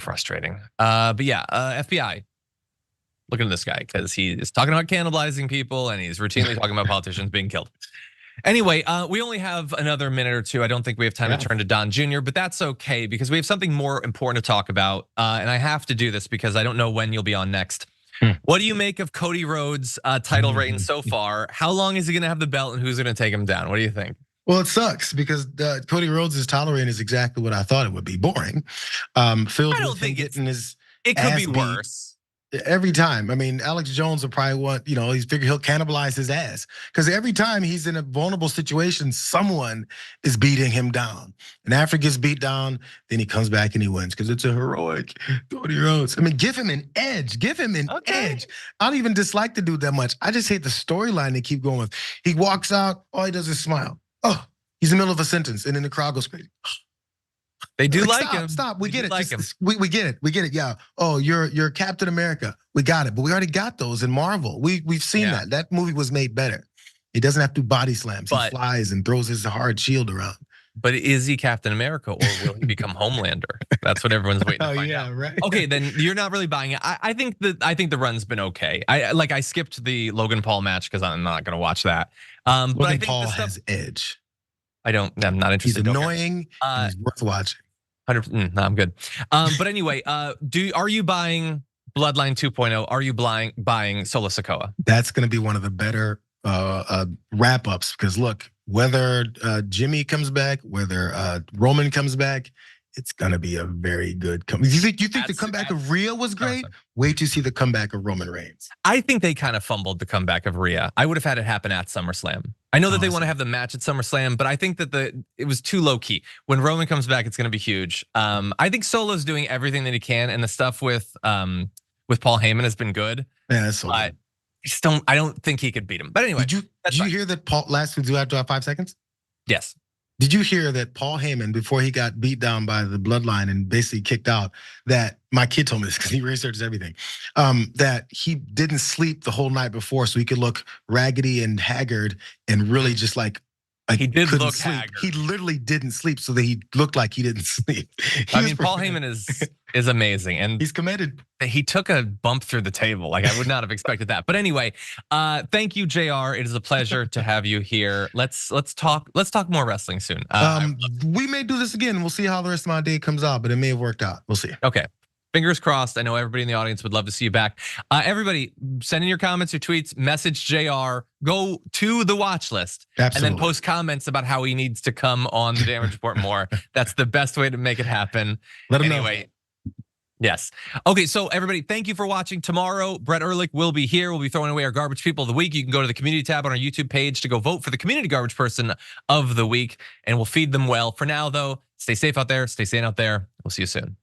frustrating. But yeah, FBI. Look at this guy because he is talking about cannibalizing people and he's routinely talking about politicians being killed. Anyway, we only have another minute or two. I don't think we have time to turn to Don Jr., but that's okay because we have something more important to talk about. And I have to do this because I don't know when you'll be on next. What do you make of Cody Rhodes' title reign so far? How long is he going to have the belt and who's going to take him down? What do you think? Well, it sucks because Cody Rhodes' title reign is exactly what I thought it would be, boring. Filled I don't with think him getting his it could ass be beat worse. every time. I mean, Alex Jones will probably want, he's figure he'll cannibalize his ass. Because every time he's in a vulnerable situation, someone is beating him down. And after he gets beat down, then he comes back and he wins. Because it's a heroic Cody Rhodes. I mean, give him an edge. Give him an edge. I don't even dislike the dude that much. I just hate the storyline they keep going with. He walks out, all he does is smile. Oh, he's in the middle of a sentence, and then the crowd goes crazy. They do like stop, him. Stop. We get it. Like him. We get it. We get it. Yeah. Oh, you're Captain America. We got it. But we already got those in Marvel. We've seen that. That movie was made better. He doesn't have to body slams. He flies and throws his hard shield around. But is he Captain America or will he become Homelander? That's what everyone's waiting to find out. Right. Okay, then you're not really buying it. I think the run's been okay. I skipped the Logan Paul match because I'm not gonna watch that. But I think Paul has edge. I'm not interested. He's annoying. He's worth watching. 100%. No, I'm good. But anyway, are you buying Bloodline 2.0? Are you buying Solo Sikoa? That's going to be one of the better wrap ups because look, whether Jimmy comes back, whether Roman comes back, it's going to be a very good comeback. You think the comeback of Rhea was great? Wait to see the comeback of Roman Reigns. I think they kind of fumbled the comeback of Rhea. I would have had it happen at SummerSlam. I know that they want to have the match at SummerSlam, but I think that it was too low key. When Roman comes back, it's going to be huge. I think Solo's doing everything that he can, and the stuff with Paul Heyman has been good. Yeah, that's so good. I don't think he could beat him. But anyway, did you hear that Paul last week? Do I have to have 5 seconds? Yes. Did you hear that Paul Heyman, before he got beat down by the Bloodline and basically kicked out, that my kid told me this because he researches everything, that he didn't sleep the whole night before so he could look raggedy and haggard and really just like he did look sleep. haggard. He literally didn't sleep so that he looked like he didn't sleep. I mean, Paul Heyman is amazing, and he's committed. He took a bump through the table. Like I would not have expected that. But anyway, thank you, JR. It is a pleasure to have you here. Let's talk more wrestling soon. We may do this again. We'll see how the rest of my day comes out, but it may have worked out. We'll see. Okay. Fingers crossed. I know everybody in the audience would love to see you back. Everybody, send in your comments, your tweets, message JR, go to the watch list, and then post comments about how he needs to come on the Damage Report more. That's the best way to make it happen. Let him know. Yes. Okay, so everybody, thank you for watching. Tomorrow, Brett Ehrlich will be here. We'll be throwing away our Garbage People of the Week. You can go to the community tab on our YouTube page to go vote for the Community Garbage Person of the Week, and we'll feed them well. For now, though, stay safe out there. Stay sane out there. We'll see you soon.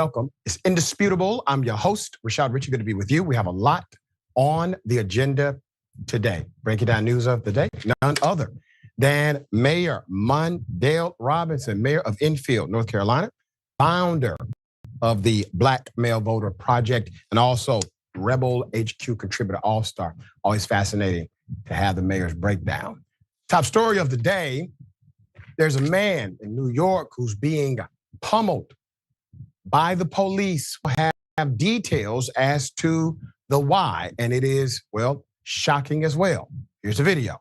welcome. It's indisputable. I'm your host, Rashad Richey. Good to be with you. We have a lot on the agenda today. Breaking down news of the day, none other than Mayor Mondale Robinson, mayor of Enfield, North Carolina, founder of the Black Male Voter Project, and also Rebel HQ contributor all-star. Always fascinating to have the mayor's breakdown. Top story of the day, there's a man in New York who's being pummeled by the police. We'll have details as to the why, and it is, well, shocking as well. Here's the video.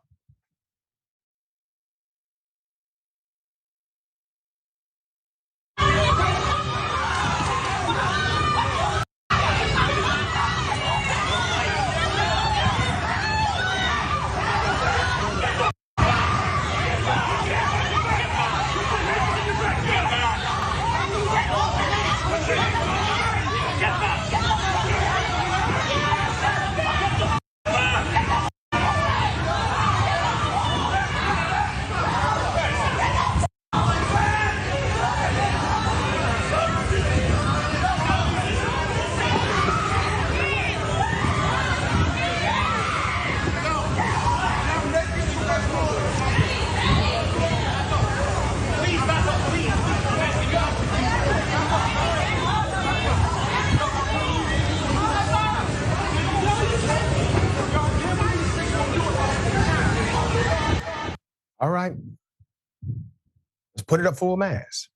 All right, let's put it up full mass.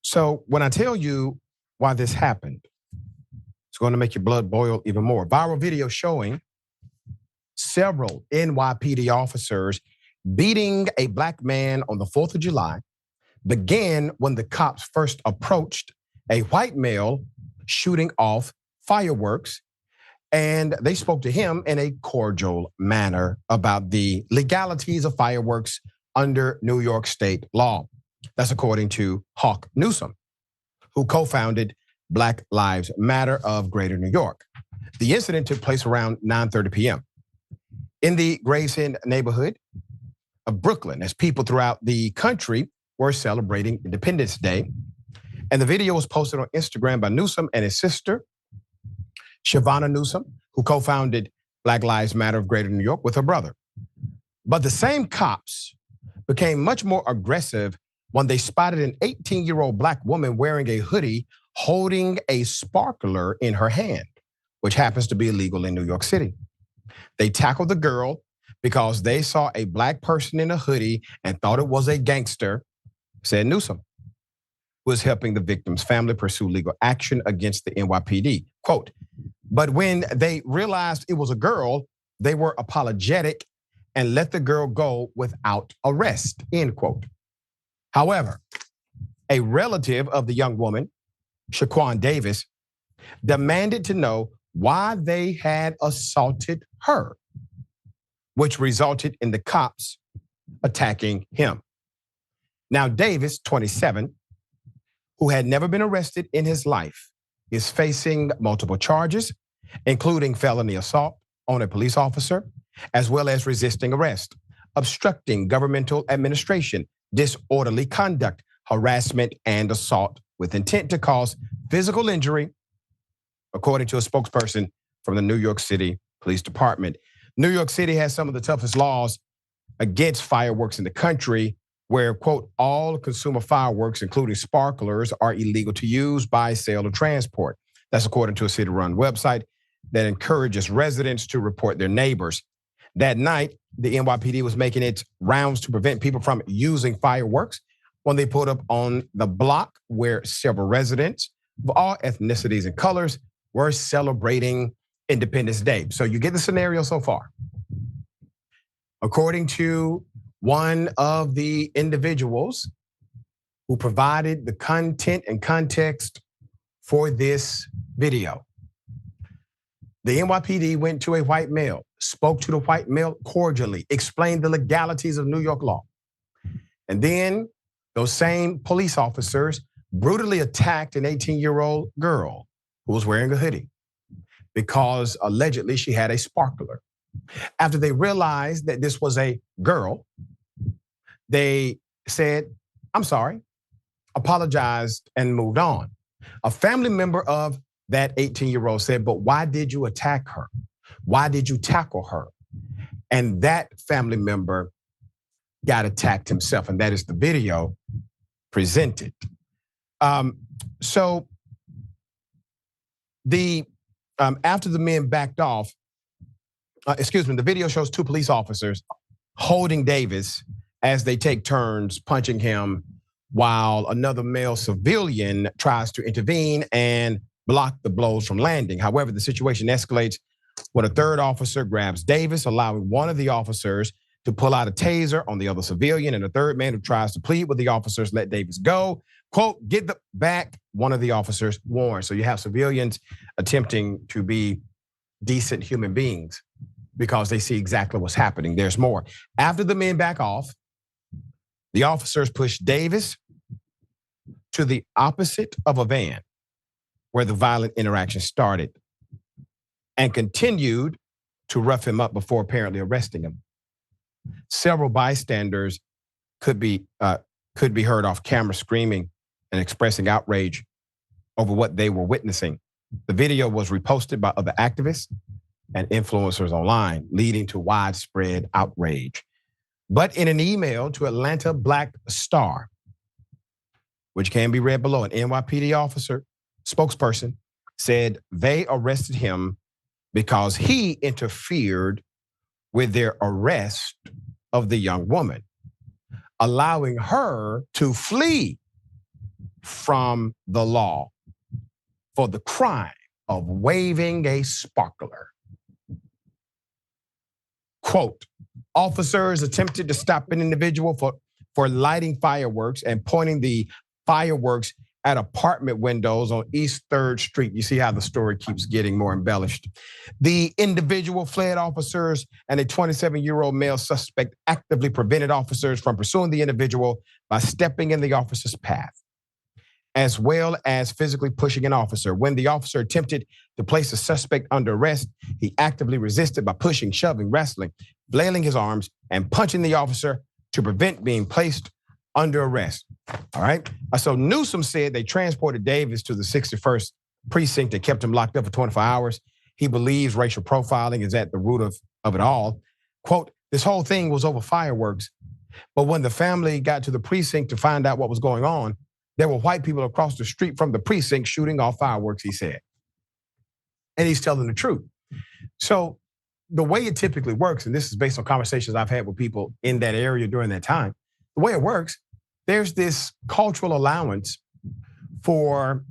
So when I tell you why this happened, it's going to make your blood boil even more. Viral video showing several NYPD officers beating a black man on the 4th of July began when the cops first approached a white male shooting off fireworks. And they spoke to him in a cordial manner about the legalities of fireworks under New York state law. That's according to Hawk Newsom, who co-founded Black Lives Matter of Greater New York. The incident took place around 9:30 p.m. in the Gravesend neighborhood of Brooklyn, as people throughout the country were celebrating Independence Day. And the video was posted on Instagram by Newsom and his sister, Shavonna Newsom, who co-founded Black Lives Matter of Greater New York with her brother. But the same cops became much more aggressive when they spotted an 18-year-old black woman wearing a hoodie holding a sparkler in her hand, which happens to be illegal in New York City. They tackled the girl because they saw a black person in a hoodie and thought it was a gangster, said Newsom, who is helping the victim's family pursue legal action against the NYPD. Quote, but when they realized it was a girl, they were apologetic and let the girl go without arrest, end quote. However, a relative of the young woman, Shaquan Davis, demanded to know why they had assaulted her, which resulted in the cops attacking him. Now, Davis, 27, who had never been arrested in his life, is facing multiple charges, including felony assault on a police officer, as well as resisting arrest, obstructing governmental administration, disorderly conduct, harassment, and assault with intent to cause physical injury, according to a spokesperson from the New York City Police Department. New York City has some of the toughest laws against fireworks in the country, where, quote, all consumer fireworks, including sparklers, are illegal to use, buy, sell, or transport. That's according to a city-run website that encourages residents to report their neighbors. That night, the NYPD was making its rounds to prevent people from using fireworks when they pulled up on the block where several residents of all ethnicities and colors were celebrating Independence Day. So you get the scenario so far. According to one of the individuals who provided the content and context for this video, the NYPD went to a white male, spoke to the white male cordially, explained the legalities of New York law. And then those same police officers brutally attacked an 18-year-old girl who was wearing a hoodie because allegedly she had a sparkler. After they realized that this was a girl, they said, I'm sorry, apologized and moved on. A family member of that 18-year-old said, but why did you attack her? Why did you tackle her? And that family member got attacked himself, and that is the video presented. So after the men backed off, the video shows two police officers holding Davis as they take turns punching him while another male civilian tries to intervene and block the blows from landing. However, the situation escalates when a third officer grabs Davis, allowing one of the officers to pull out a taser on the other civilian, and a third man who tries to plead with the officers, let Davis go. Quote, get the back, one of the officers warned. So you have civilians attempting to be decent human beings because they see exactly what's happening. There's more. After the men back off, the officers push Davis to the opposite of a van where the violent interaction started and continued to rough him up before apparently arresting him. Several bystanders could be heard off camera screaming and expressing outrage over what they were witnessing. The video was reposted by other activists and influencers online, leading to widespread outrage. But in an email to Atlanta Black Star, which can be read below, an NYPD officer spokesperson said they arrested him because he interfered with their arrest of the young woman, allowing her to flee from the law for the crime of waving a sparkler. Quote, officers attempted to stop an individual for lighting fireworks and pointing the fireworks at apartment windows on East 3rd Street. You see how the story keeps getting more embellished. The individual fled officers, and a 27-year-old male suspect actively prevented officers from pursuing the individual by stepping in the officer's path, as well as physically pushing an officer. When the officer attempted to place the suspect under arrest, he actively resisted by pushing, shoving, wrestling, flailing his arms, and punching the officer to prevent being placed under arrest. All right. So Newsom said they transported Davis to the 61st precinct and kept him locked up for 24 hours. He believes racial profiling is at the root of it all. Quote, this whole thing was over fireworks. But when the family got to the precinct to find out what was going on, there were white people across the street from the precinct shooting off fireworks, he said. And he's telling the truth. So the way it typically works, and this is based on conversations I've had with people in that area during that time, the way it works, there's this cultural allowance for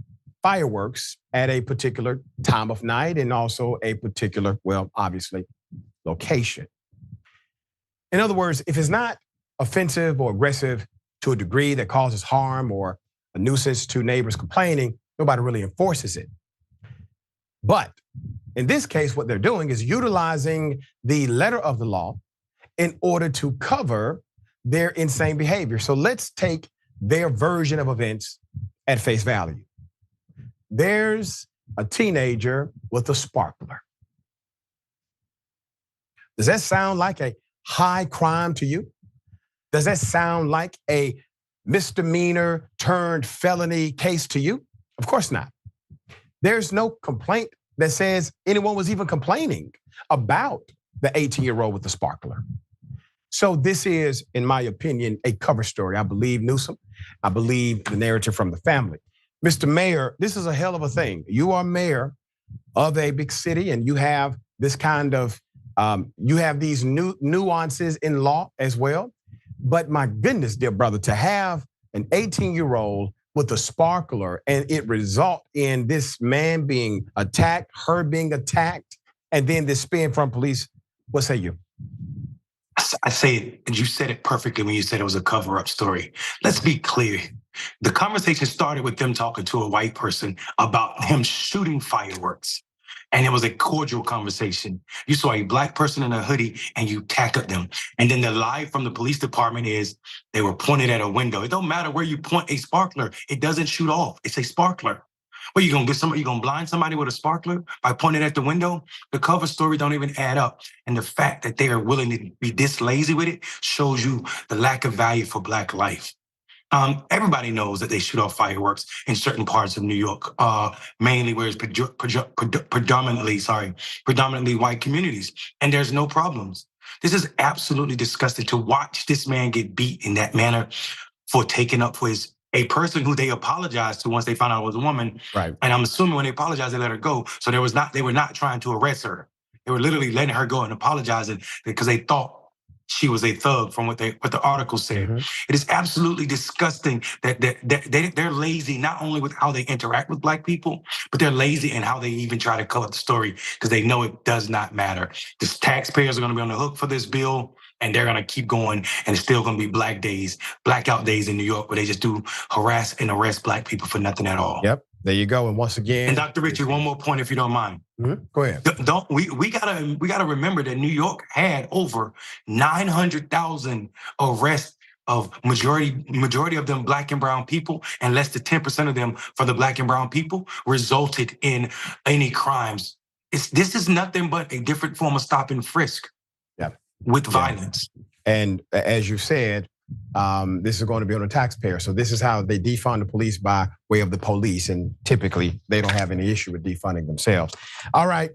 fireworks at a particular time of night and also a particular, well, obviously, location. In other words, if it's not offensive or aggressive to a degree that causes harm or a nuisance to neighbors complaining, nobody really enforces it. But in this case, what they're doing is utilizing the letter of the law in order to cover their insane behavior. So let's take their version of events at face value. There's a teenager with a sparkler. Does that sound like a high crime to you? Does that sound like a misdemeanor turned felony case to you? Of course not. There's no complaint that says anyone was even complaining about the 18-year-old with the sparkler. So this is, in my opinion, a cover story. I believe Newsom. I believe the narrative from the family. Mr. Mayor, this is a hell of a thing. You are mayor of a big city and you have this kind of, you have these nuances in law as well. But my goodness, dear brother, to have an 18-year-old with a sparkler and it result in this man being attacked, her being attacked, and then this spin from police, what say you? I say it, and you said it perfectly when you said it was a cover-up story. Let's be clear. The conversation started with them talking to a white person about him shooting fireworks. And it was a cordial conversation. You saw a black person in a hoodie and you tackled them. And then the lie from the police department is they were pointed at a window. It don't matter where you point a sparkler. It doesn't shoot off. It's a sparkler. Well, you gonna blind somebody with a sparkler by pointing at the window? The cover story don't even add up. And the fact that they are willing to be this lazy with it shows you the lack of value for black life. Everybody knows that they shoot off fireworks in certain parts of New York, mainly where it's predominantly white communities, and there's no problems. This is absolutely disgusting to watch this man get beat in that manner for taking up for a person who they apologized to once they found out it was a woman. Right. And I'm assuming when they apologized, they let her go. So they were not trying to arrest her. They were literally letting her go and apologizing because they thought she was a thug from what the article said. Mm-hmm. It is absolutely disgusting that they're lazy, not only with how they interact with Black people, but they're lazy in how they even try to color the story because they know it does not matter. The taxpayers are going to be on the hook for this bill, and they're going to keep going, and it's still going to be blackout days in New York where they just do harass and arrest Black people for nothing at all. Yep, there you go. And once again, and Dr. Richard, one more point, if you don't mind. Mm-hmm. Go ahead. We gotta remember that New York had over 900,000 arrests of majority of them Black and brown people, and less than 10% of them for the Black and brown people resulted in any crimes. This is nothing but a different form of stop and frisk. Yeah. With violence. And as you said, this is going to be on the taxpayer. So this is how they defund the police by way of the police. And typically they don't have any issue with defunding themselves. All right,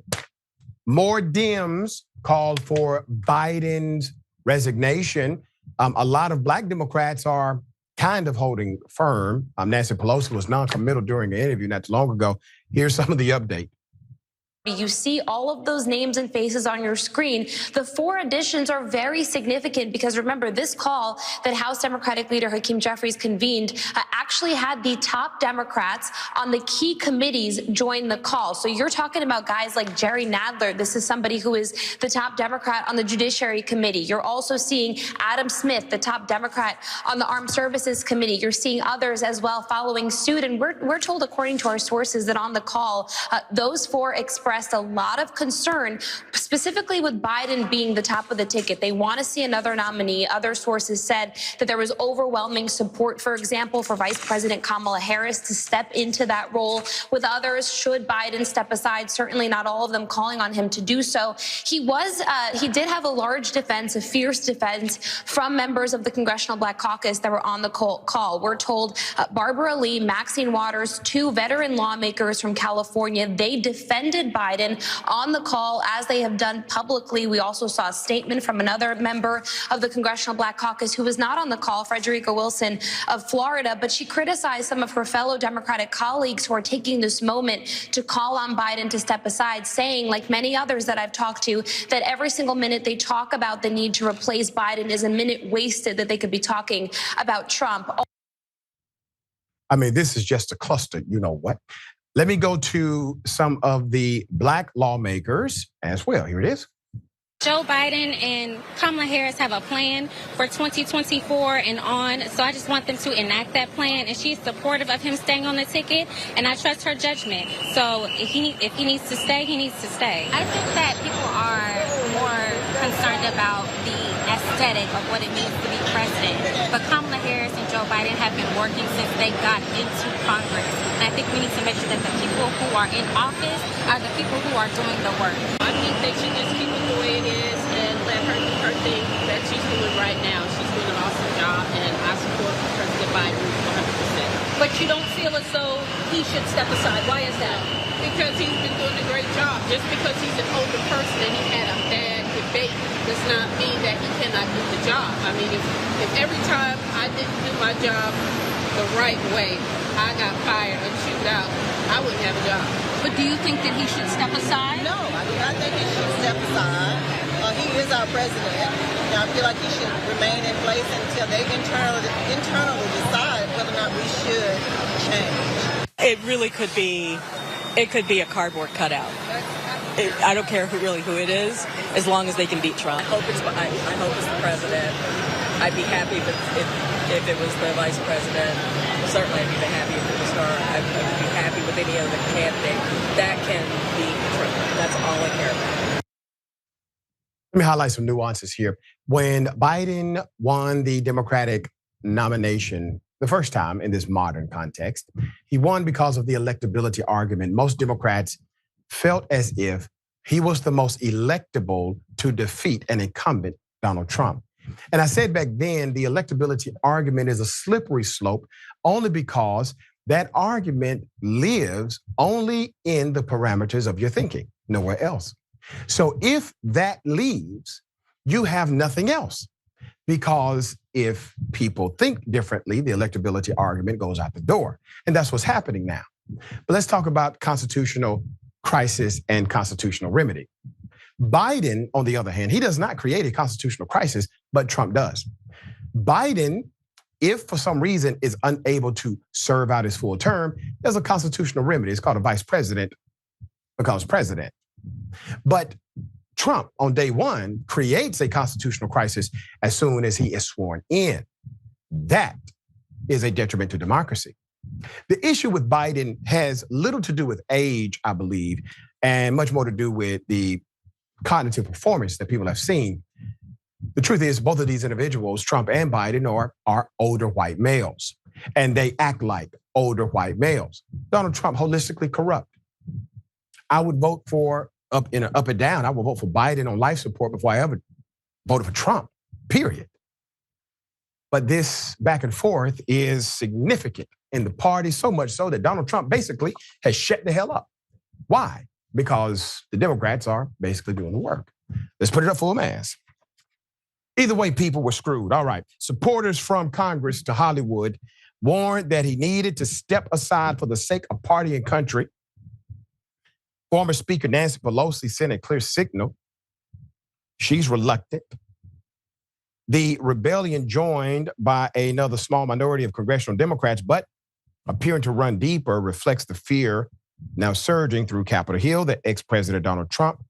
more Dems called for Biden's resignation. A lot of Black Democrats are kind of holding firm. Nancy Pelosi was non-committal during an interview not too long ago. Here's some of the update. You see all of those names and faces on your screen. The 4 additions are very significant because remember, this call that House Democratic leader Hakeem Jeffries convened actually had the top Democrats on the key committees join the call. So you're talking about guys like Jerry Nadler. This is somebody who is the top Democrat on the Judiciary Committee. You're also seeing Adam Smith, the top Democrat on the Armed Services Committee. You're seeing others as well following suit. And we're told, according to our sources, that on the call, those 4 expressed a lot of concern, specifically with Biden being the top of the ticket. They want to see another nominee. Other sources said that there was overwhelming support, for example, for Vice President Kamala Harris to step into that role. With others, should Biden step aside, certainly not all of them calling on him to do so. He did have a large defense, a fierce defense from members of the Congressional Black Caucus that were on the call. We're told Barbara Lee, Maxine Waters, 2 veteran lawmakers from California, they defended Biden on the call, as they have done publicly. We also saw a statement from another member of the Congressional Black Caucus who was not on the call, Frederica Wilson of Florida, but she criticized some of her fellow Democratic colleagues who are taking this moment to call on Biden to step aside, saying, like many others that I've talked to, that every single minute they talk about the need to replace Biden is a minute wasted that they could be talking about Trump. I mean, this is just a cluster, you know what? Let me go to some of the Black lawmakers as well. Here it is. Joe Biden and Kamala Harris have a plan for 2024 and on, so I just want them to enact that plan, and she's supportive of him staying on the ticket, and I trust her judgment. So if he needs to stay, he needs to stay. I think that people are more concerned about the aesthetic of what it means to be president, but Kamala Harris and Joe Biden have been working since they got into Congress, and I think we need to make sure that the people who are in office are the people who are doing the work. I think they should just keep it the way it is and let her do her thing that she's doing right now. She's doing an awesome job, and I support President Biden 100%. But you don't feel as though he should step aside. Why is that? Because he's been doing a great job. Just because he's an older person and he had a bad debate does not mean that he cannot do the job. I mean, if every time I didn't do my job the right way, I got fired or chewed out, I wouldn't have a job. But do you think that he should step aside? No, I do not think he should step aside. He is our president. And I feel like he should remain in place until they internally decide whether or not we should change. It really could be a cardboard cutout. I don't care who it is, as long as they can beat Trump. I hope it's the president. I'd be happy if it was the vice president. Certainly, I'd be happy if it was her. I would be happy with any other candidate that can beat Trump. That's all I care about. Let me highlight some nuances here. When Biden won the Democratic nomination the first time in this modern context, he won because of the electability argument. Most Democrats felt as if he was the most electable to defeat an incumbent, Donald Trump. And I said back then, the electability argument is a slippery slope only because that argument lives only in the parameters of your thinking, nowhere else. So if that leaves, you have nothing else. Because if people think differently, the electability argument goes out the door. And that's what's happening now. But let's talk about constitutional crisis and constitutional remedy. Biden, on the other hand, he does not create a constitutional crisis, but Trump does. Biden, if for some reason is unable to serve out his full term, there's a constitutional remedy. It's called a vice president becomes president. But Trump on day one creates a constitutional crisis as soon as he is sworn in. That is a detriment to democracy. The issue with Biden has little to do with age, I believe, and much more to do with the cognitive performance that people have seen. The truth is, both of these individuals, Trump and Biden, are older white males, and they act like older white males. Donald Trump, holistically corrupt. I would vote for, up and down, I would vote for Biden on life support before I ever voted for Trump, period. But this back and forth is significant in the party, so much so that Donald Trump basically has shut the hell up. Why? Because the Democrats are basically doing the work. Let's put it up full mass. Either way, people were screwed. All right. Supporters from Congress to Hollywood warned that he needed to step aside for the sake of party and country. Former Speaker Nancy Pelosi sent a clear signal. She's reluctant. The rebellion joined by another small minority of congressional Democrats, but appearing to run deeper, reflects the fear now surging through Capitol Hill that ex-President Donald Trump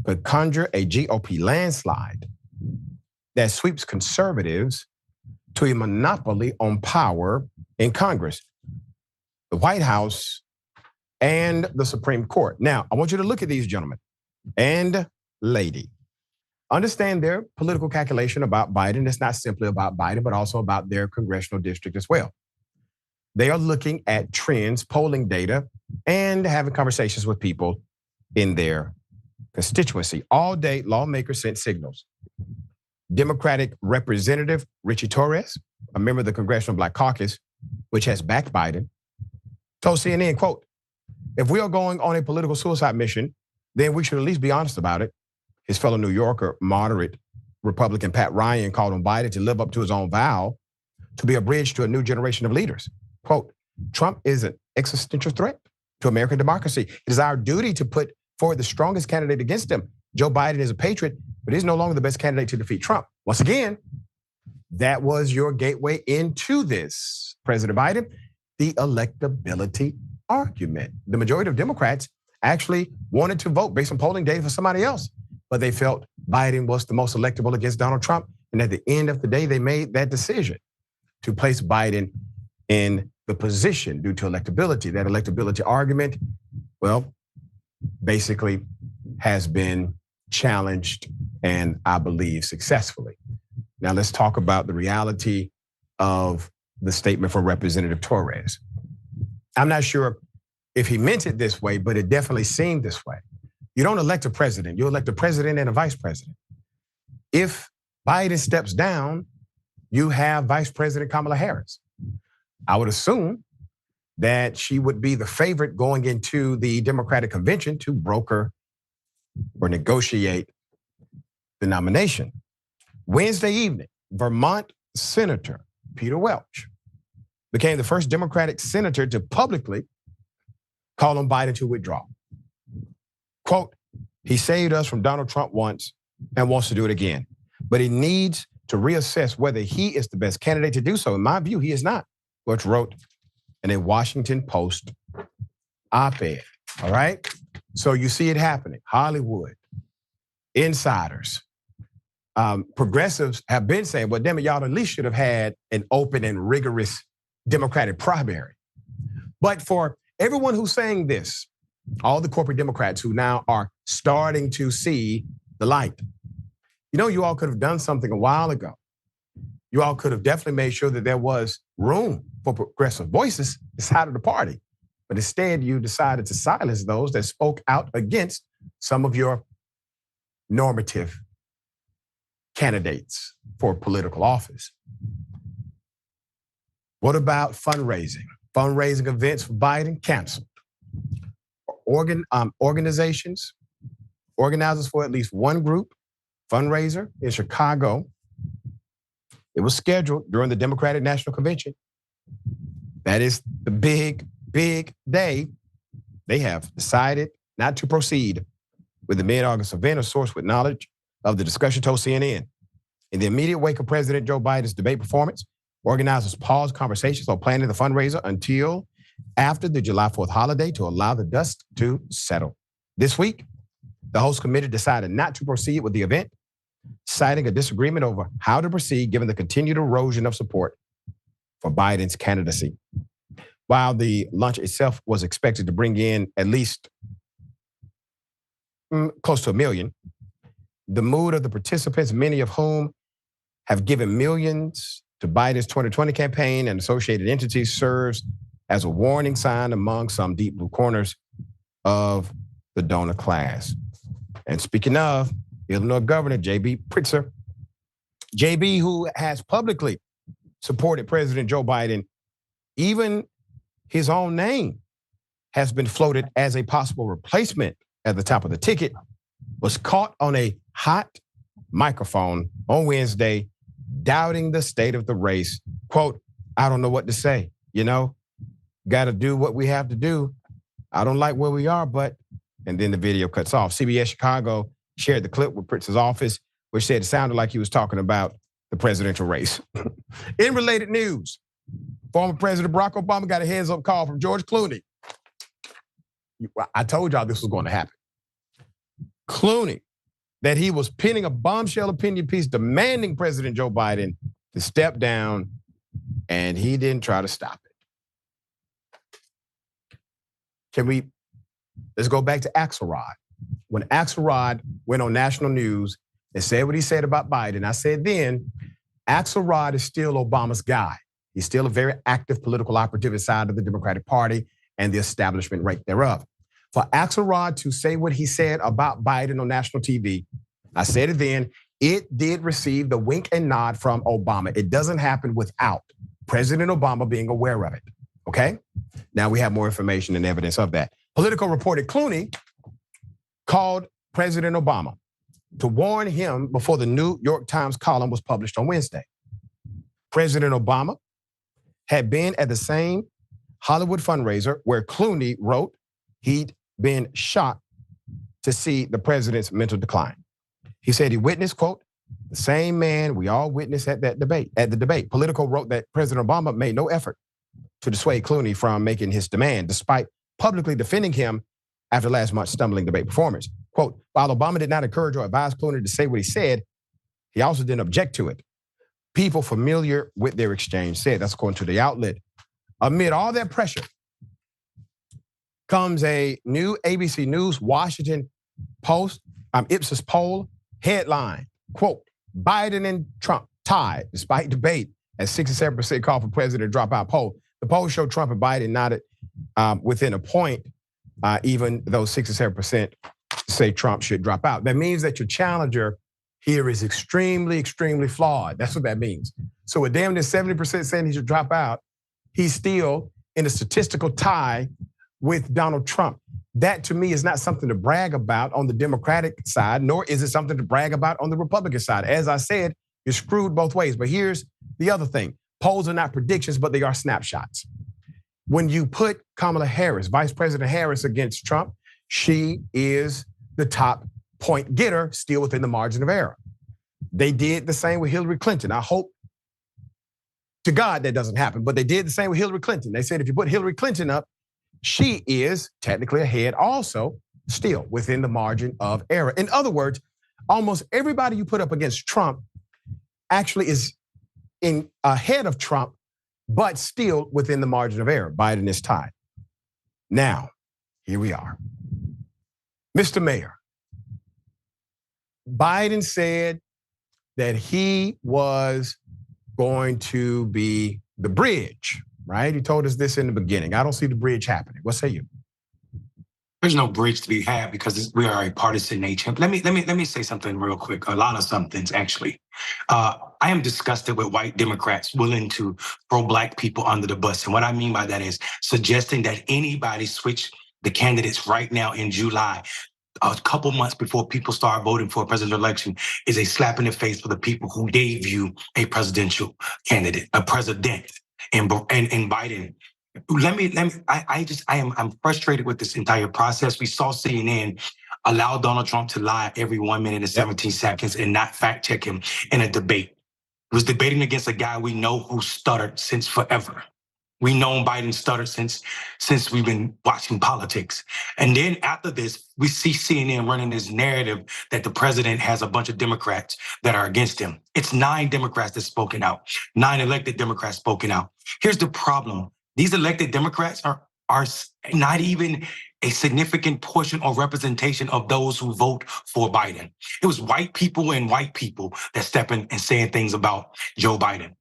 could conjure a GOP landslide that sweeps conservatives to a monopoly on power in Congress, the White House, and the Supreme Court. Now, I want you to look at these gentlemen and lady. Understand their political calculation about Biden. It's not simply about Biden, but also about their congressional district as well. They are looking at trends, polling data, and having conversations with people in their constituency. All day, lawmakers sent signals. Democratic Representative Richie Torres, a member of the Congressional Black Caucus, which has backed Biden, told CNN, quote, "If we are going on a political suicide mission, then we should at least be honest about it." His fellow New Yorker, moderate Republican Pat Ryan, called on Biden to live up to his own vow to be a bridge to a new generation of leaders. Quote, "Trump is an existential threat to American democracy. It is our duty to put forward the strongest candidate against him. Joe Biden is a patriot, but he's no longer the best candidate to defeat Trump." Once again, that was your gateway into this, President Biden, the electability argument. The majority of Democrats actually wanted to vote based on polling data for somebody else, but they felt Biden was the most electable against Donald Trump. And at the end of the day, they made that decision to place Biden in the position due to electability. That electability argument, well, basically has been challenged, and I believe successfully. Now let's talk about the reality of the statement from Representative Torres. I'm not sure if he meant it this way, but it definitely seemed this way. You don't elect a president, you elect a president and a vice president. If Biden steps down, you have Vice President Kamala Harris. I would assume that she would be the favorite going into the Democratic convention to broker or negotiate the nomination. Wednesday evening, Vermont Senator Peter Welch became the first Democratic senator to publicly call on Biden to withdraw. Quote, "He saved us from Donald Trump once and wants to do it again, but he needs to reassess whether he is the best candidate to do so. In my view, he is not," Welch wrote in a Washington Post op-ed. All right? So you see it happening. Hollywood, insiders, progressives have been saying, well, damn it, y'all at least should have had an open and rigorous Democratic primary. But for everyone who's saying this, all the corporate Democrats who now are starting to see the light, you know, you all could have done something a while ago. You all could have definitely made sure that there was room for progressive voices inside of the party. But instead, you decided to silence those that spoke out against some of your normative candidates for political office. What about fundraising? Fundraising events for Biden canceled. Organizers for at least one group fundraiser in Chicago. It was scheduled during the Democratic National Convention. That is the big, big day. They have decided not to proceed with the mid-August event. A source with knowledge of the discussion told CNN. In the immediate wake of President Joe Biden's debate performance, organizers paused conversations on planning the fundraiser until after the July 4th holiday to allow the dust to settle. This week, the host committee decided not to proceed with the event, citing a disagreement over how to proceed given the continued erosion of support for Biden's candidacy. While the lunch itself was expected to bring in at least close to 1 million, the mood of the participants, many of whom have given millions to Biden's 2020 campaign and associated entities, serves as a warning sign among some deep blue corners of the donor class. And speaking of, Illinois Governor J.B. Pritzker, J.B., who has publicly supported President Joe Biden, even his own name has been floated as a possible replacement at the top of the ticket, was caught on a hot microphone on Wednesday, doubting the state of the race. Quote, "I don't know what to say. Got to do what we have to do. I don't like where we are, but," and then the video cuts off. CBS Chicago shared the clip with Pritzker's office, which said it sounded like he was talking about the presidential race. In related news, former President Barack Obama got a heads-up call from George Clooney. I told y'all this was going to happen. Clooney, that he was penning a bombshell opinion piece demanding President Joe Biden to step down, and he didn't try to stop it. Let's go back to Axelrod. When Axelrod went on national news and said what he said about Biden, I said then, Axelrod is still Obama's guy. He's still a very active political operative inside of the Democratic Party and the establishment right thereof. For Axelrod to say what he said about Biden on national TV, I said it then, it did receive the wink and nod from Obama. It doesn't happen without President Obama being aware of it, okay? Now we have more information and evidence of that. Politico reported Clooney called President Obama to warn him before the New York Times column was published on Wednesday. President Obama had been at the same Hollywood fundraiser where Clooney wrote he'd been shocked to see the president's mental decline. He said he witnessed, quote, "the same man we all witnessed at the debate. Politico wrote that President Obama made no effort to dissuade Clooney from making his demand, despite publicly defending him after last month's stumbling debate performance. Quote, "While Obama did not encourage or advise Clooney to say what he said, he also didn't object to it. People familiar with their exchange said," that's according to the outlet. Amid all that pressure comes a new ABC News Washington Post Ipsos poll headline, quote, "Biden and Trump tied despite debate as 67% call for president dropout poll." The poll showed Trump and Biden not within a point, even though 67% say Trump should drop out. That means that your challenger here is extremely, extremely flawed. That's what that means. So with damn near 70% saying he should drop out, he's still in a statistical tie with Donald Trump. That to me is not something to brag about on the Democratic side, nor is it something to brag about on the Republican side. As I said, you're screwed both ways. But here's the other thing. Polls are not predictions, but they are snapshots. When you put Kamala Harris, Vice President Harris, against Trump, she is the top point getter, still within the margin of error. They did the same with Hillary Clinton. I hope to God that doesn't happen, but they did the same with Hillary Clinton. They said if you put Hillary Clinton up, she is technically ahead, also still within the margin of error. In other words, almost everybody you put up against Trump actually is ahead of Trump, but still within the margin of error. Biden is tied. Now, here we are. Mr. Mayor, Biden said that he was going to be the bridge, right? He told us this in the beginning. I don't see the bridge happening. What say you? There's no bridge to be had because we are a partisan nation. Let me say something real quick. A lot of some things actually. I am disgusted with white Democrats willing to throw Black people under the bus, and what I mean by that is suggesting that anybody switch the candidates right now in July, a couple months before people start voting for a presidential election, is a slap in the face for the people who gave you a presidential candidate, a president, and Biden. I'm frustrated with this entire process. We saw CNN allow Donald Trump to lie every 1 minute and 17 seconds and not fact check him in a debate. He was debating against a guy we know who stuttered since forever. We know Biden stuttered since we've been watching politics. And then after this, we see CNN running this narrative that the president has a bunch of Democrats that are against him. It's 9 Democrats that's spoken out, 9 elected Democrats spoken out. Here's the problem. These elected Democrats are not even a significant portion or representation of those who vote for Biden. It was white people that step in and saying things about Joe Biden.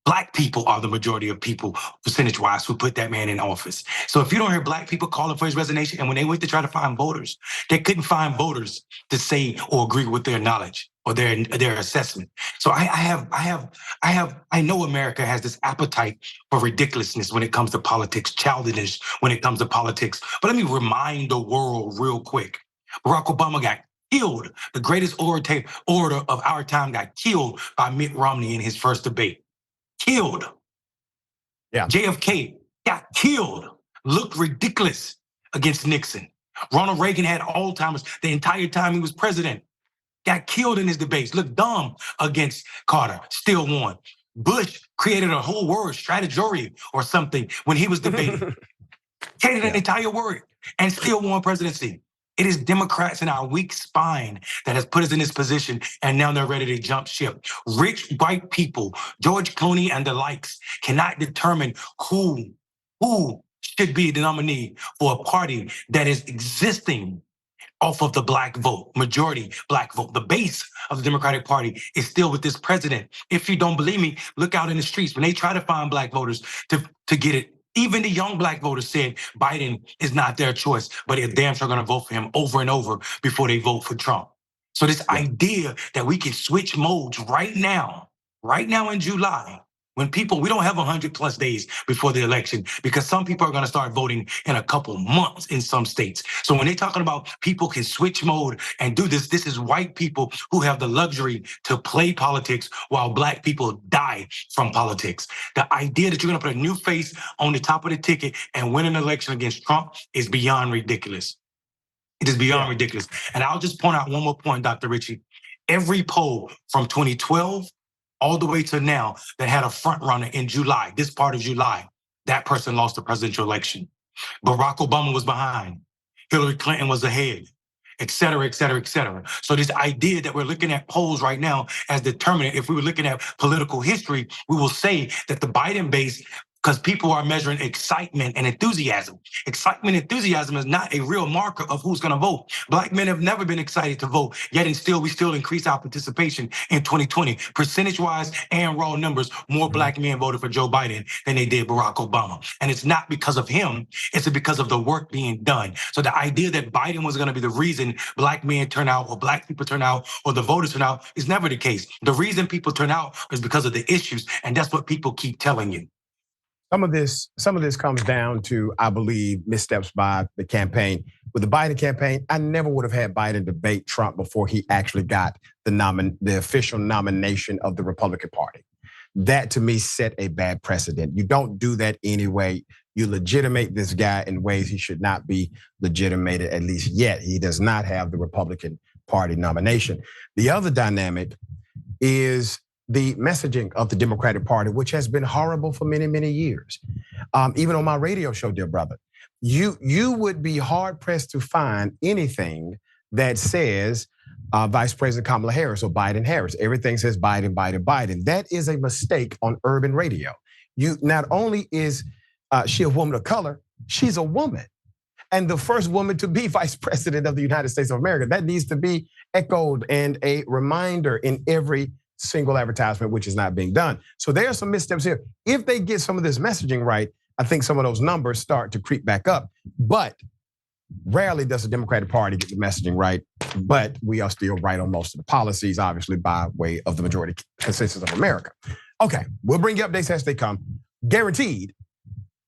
Black people are the majority of people, percentage-wise, who put that man in office. So if you don't hear Black people calling for his resignation, and when they went to try to find voters, they couldn't find voters to say or agree with their knowledge or their assessment. So I know America has this appetite for ridiculousness when it comes to politics, childishness when it comes to politics. But let me remind the world real quick. Barack Obama got killed. The greatest orator of our time got killed by Mitt Romney in his first debate. Killed. Yeah. JFK got killed. Looked ridiculous against Nixon. Ronald Reagan had Alzheimer's the entire time he was president. Got killed in his debates. Looked dumb against Carter. Still won. Bush created a whole word, strategy or something, when he was debating. Created an entire word and still won presidency. It is Democrats in our weak spine that has put us in this position, and now they're ready to jump ship. Rich white people, George Clooney and the likes, cannot determine who should be the nominee for a party that is existing off of the Black vote, majority Black vote. The base of the Democratic Party is still with this president. If you don't believe me, look out in the streets. When they try to find Black voters to get it, even the young Black voters said Biden is not their choice, but they're damn sure going to vote for him over and over before they vote for Trump. So this idea that we can switch modes right now in July, when we don't have 100+ days before the election, because some people are going to start voting in a couple months in some states. So when they're talking about people can switch mode and do this, this is white people who have the luxury to play politics while Black people die from politics. The idea that you're going to put a new face on the top of the ticket and win an election against Trump is beyond ridiculous. It is beyond ridiculous. And I'll just point out one more point, Dr. Ritchie. Every poll from 2012 all the way to now that had a front runner in July, this part of July, that person lost the presidential election. Barack Obama was behind. Hillary Clinton was ahead, et cetera, et cetera, et cetera. So this idea that we're looking at polls right now as determinant, if we were looking at political history, we will say that the Biden base, because people are measuring excitement and enthusiasm. Excitement and enthusiasm is not a real marker of who's going to vote. Black men have never been excited to vote, yet we still increase our participation in 2020. Percentage-wise and raw numbers, more Black men voted for Joe Biden than they did Barack Obama. And it's not because of him, it's because of the work being done. So the idea that Biden was going to be the reason Black men turn out or Black people turn out or the voters turn out is never the case. The reason people turn out is because of the issues, and that's what people keep telling you. Some of this comes down to, I believe, missteps by the campaign. With the Biden campaign, I never would have had Biden debate Trump before he actually got the official nomination of the Republican Party. That to me set a bad precedent. You don't do that anyway. You legitimate this guy in ways he should not be legitimated, at least yet. He does not have the Republican Party nomination. The other dynamic is the messaging of the Democratic Party, which has been horrible for many, many years. Even on my radio show, dear brother, you would be hard pressed to find anything that says Vice President Kamala Harris or Biden Harris. Everything says Biden, Biden, Biden. That is a mistake on urban radio. Not only is she a woman of color, she's a woman. And the first woman to be Vice President of the United States of America. That needs to be echoed and a reminder in every single advertisement, which is not being done. So there are some missteps here. If they get some of this messaging right, I think some of those numbers start to creep back up. But Rarely does the Democratic Party get the messaging right, but we are still right on most of the policies, obviously, by way of the majority consensus of America. Okay, we'll bring you updates as they come. Guaranteed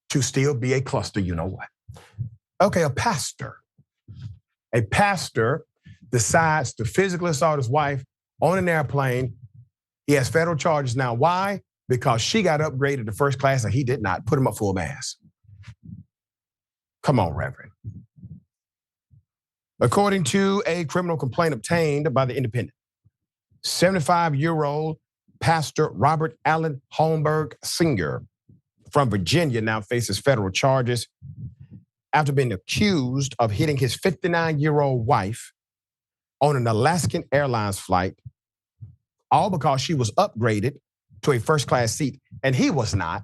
to still be a cluster, you know what. Okay, a pastor decides to physically assault his wife on an airplane. He has federal charges now. Why? Because she got upgraded to first class and he did not. Put him up full mass. Come on, Reverend. According to a criminal complaint obtained by the Independent, 75-year-old Pastor Robert Allen Holmberg Sr. from Virginia now faces federal charges after being accused of hitting his 59-year-old wife on an Alaskan Airlines flight, all because she was upgraded to a first-class seat, and he was not.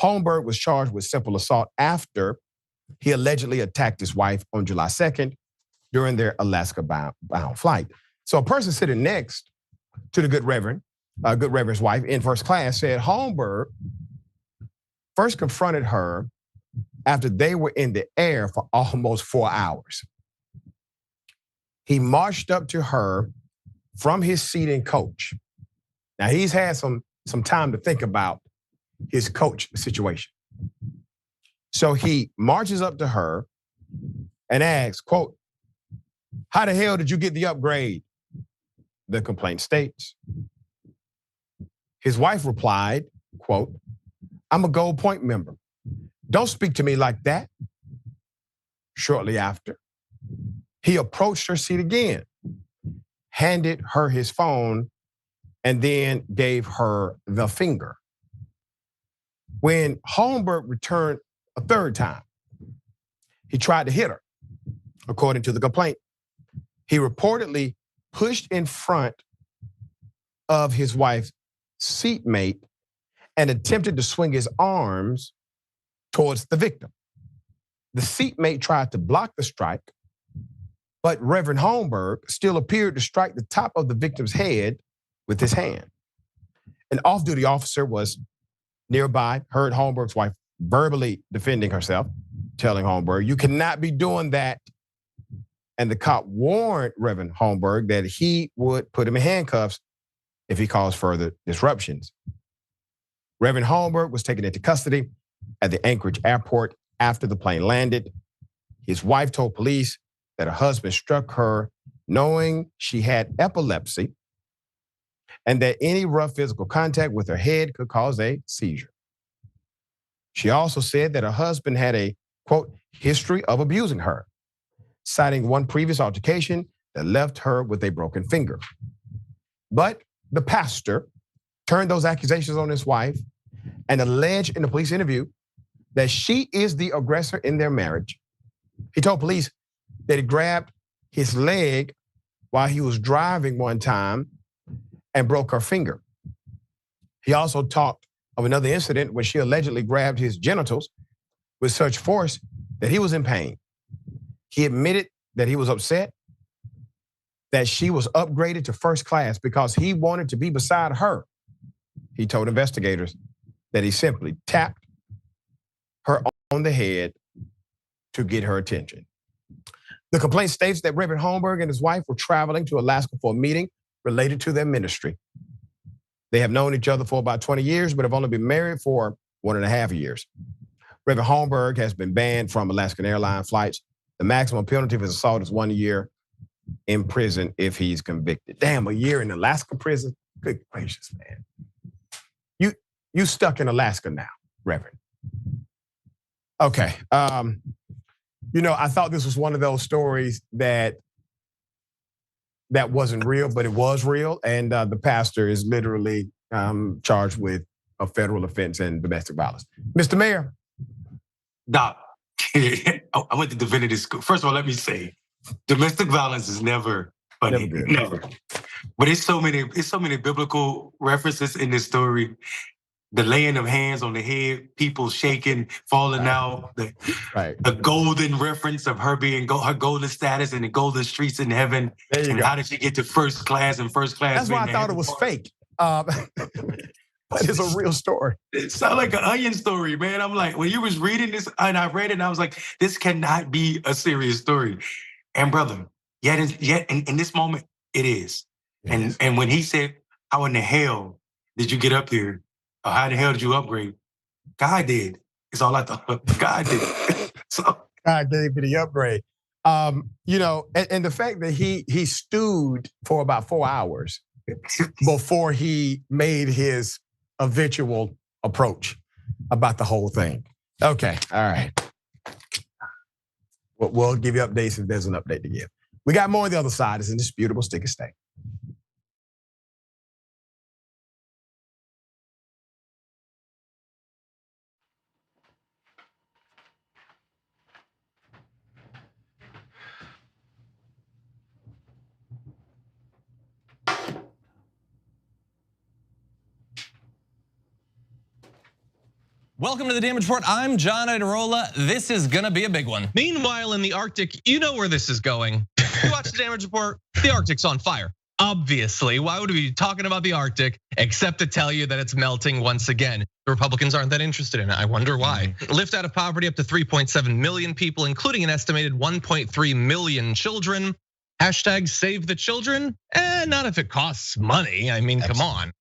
Holmberg was charged with simple assault after he allegedly attacked his wife on July 2nd during their Alaska-bound flight. So a person sitting next to the good Reverend's wife in first class said Holmberg first confronted her after they were in the air for almost 4 hours. He marched up to her from his seat in coach. Now he's had some time to think about his coach situation. So he marches up to her and asks, quote, "How the hell did you get the upgrade?" The complaint states. His wife replied, quote, "I'm a Gold Point member. Don't speak to me like that." Shortly after, he approached her seat again, handed her his phone, and then gave her the finger. When Holmberg returned a third time, he tried to hit her. According to the complaint, he reportedly pushed in front of his wife's seatmate and attempted to swing his arms towards the victim. The seatmate tried to block the strike, but Reverend Holmberg still appeared to strike the top of the victim's head with his hand. An off-duty officer was nearby, heard Holmberg's wife verbally defending herself, telling Holmberg, "You cannot be doing that." And the cop warned Reverend Holmberg that he would put him in handcuffs if he caused further disruptions. Reverend Holmberg was taken into custody at the Anchorage airport after the plane landed. His wife told police that her husband struck her knowing she had epilepsy and that any rough physical contact with her head could cause a seizure. She also said that her husband had a, quote, history of abusing her, citing one previous altercation that left her with a broken finger. But the pastor turned those accusations on his wife and alleged in the police interview that she is the aggressor in their marriage. He told police that he grabbed his leg while he was driving one time and broke her finger. He also talked of another incident where she allegedly grabbed his genitals with such force that he was in pain. He admitted that he was upset that she was upgraded to first class because he wanted to be beside her. He told investigators that he simply tapped her on the head to get her attention. The complaint states that Reverend Holmberg and his wife were traveling to Alaska for a meeting related to their ministry. They have known each other for about 20 years, but have only been married for 1.5 years. Reverend Holmberg has been banned from Alaskan Airlines flights. The maximum penalty for assault is 1 year in prison if he's convicted. Damn, a year in Alaska prison? Good gracious, man. You stuck in Alaska now, Reverend. Okay. I thought this was one of those stories that wasn't real, but it was real. And the pastor is literally charged with a federal offense and domestic violence. Mr. Mayor. Doc, I went to divinity school. First of all, let me say, domestic violence is never funny. Never. But it's so many biblical references in this story. The laying of hands on the head, people shaking, falling out, the golden reference of her being her golden status and the golden streets in heaven. And how did she get to first class and first class? That's why I thought it was fake. But it's a real story. It sounded like an Onion story, man. I'm like, when you was reading this and I read it, and I was like, this cannot be a serious story. And brother, yet in this moment, it is. And when he said, how in the hell did you get up here? Or how the hell did you upgrade? God did. It's all I thought. God did. So God gave me the upgrade. You know, and the fact that he stewed for about 4 hours before he made his eventual approach about the whole thing. Okay, all right. We'll give you updates if there's an update to give. We got more on the other side. It's indisputable. Stick and stay. Welcome to the Damage Report. I'm John Idarola. This is gonna be a big one. Meanwhile, in the Arctic, you know where this is going. You watch the Damage Report, the Arctic's on fire. Obviously, why would we be talking about the Arctic except to tell you that it's melting once again? The Republicans aren't that interested in it. I wonder why. Lift out of poverty up to 3.7 million people, including an estimated 1.3 million children. Hashtag save the children? Not if it costs money. I mean, come on.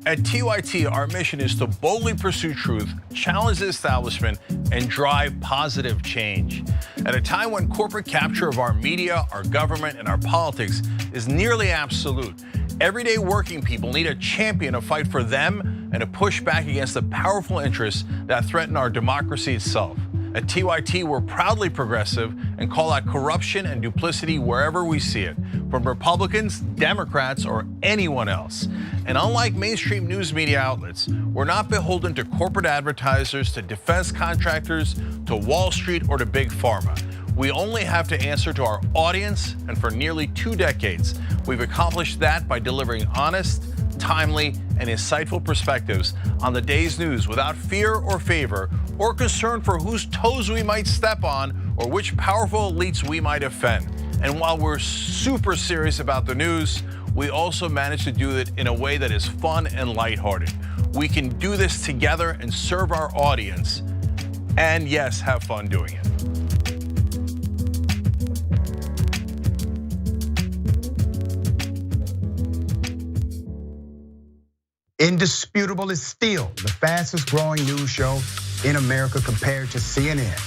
At TYT, our mission is to boldly pursue truth, challenge the establishment, and drive positive change. At a time when corporate capture of our media, our government, and our politics is nearly absolute, everyday working people need a champion to fight for them and to push back against the powerful interests that threaten our democracy itself. At TYT, we're proudly progressive and call out corruption and duplicity wherever we see it, from Republicans, Democrats, or anyone else. And unlike mainstream news media outlets, we're not beholden to corporate advertisers, to defense contractors, to Wall Street, or to big pharma. We only have to answer to our audience, and for nearly 2 decades, we've accomplished that by delivering honest, timely, and insightful perspectives on the day's news without fear or favor or concern for whose toes we might step on or which powerful elites we might offend. And while we're super serious about the news, we also manage to do it in a way that is fun and lighthearted. We can do this together and serve our audience, and yes, have fun doing it. Indisputable is still the fastest growing news show in America compared to CNN,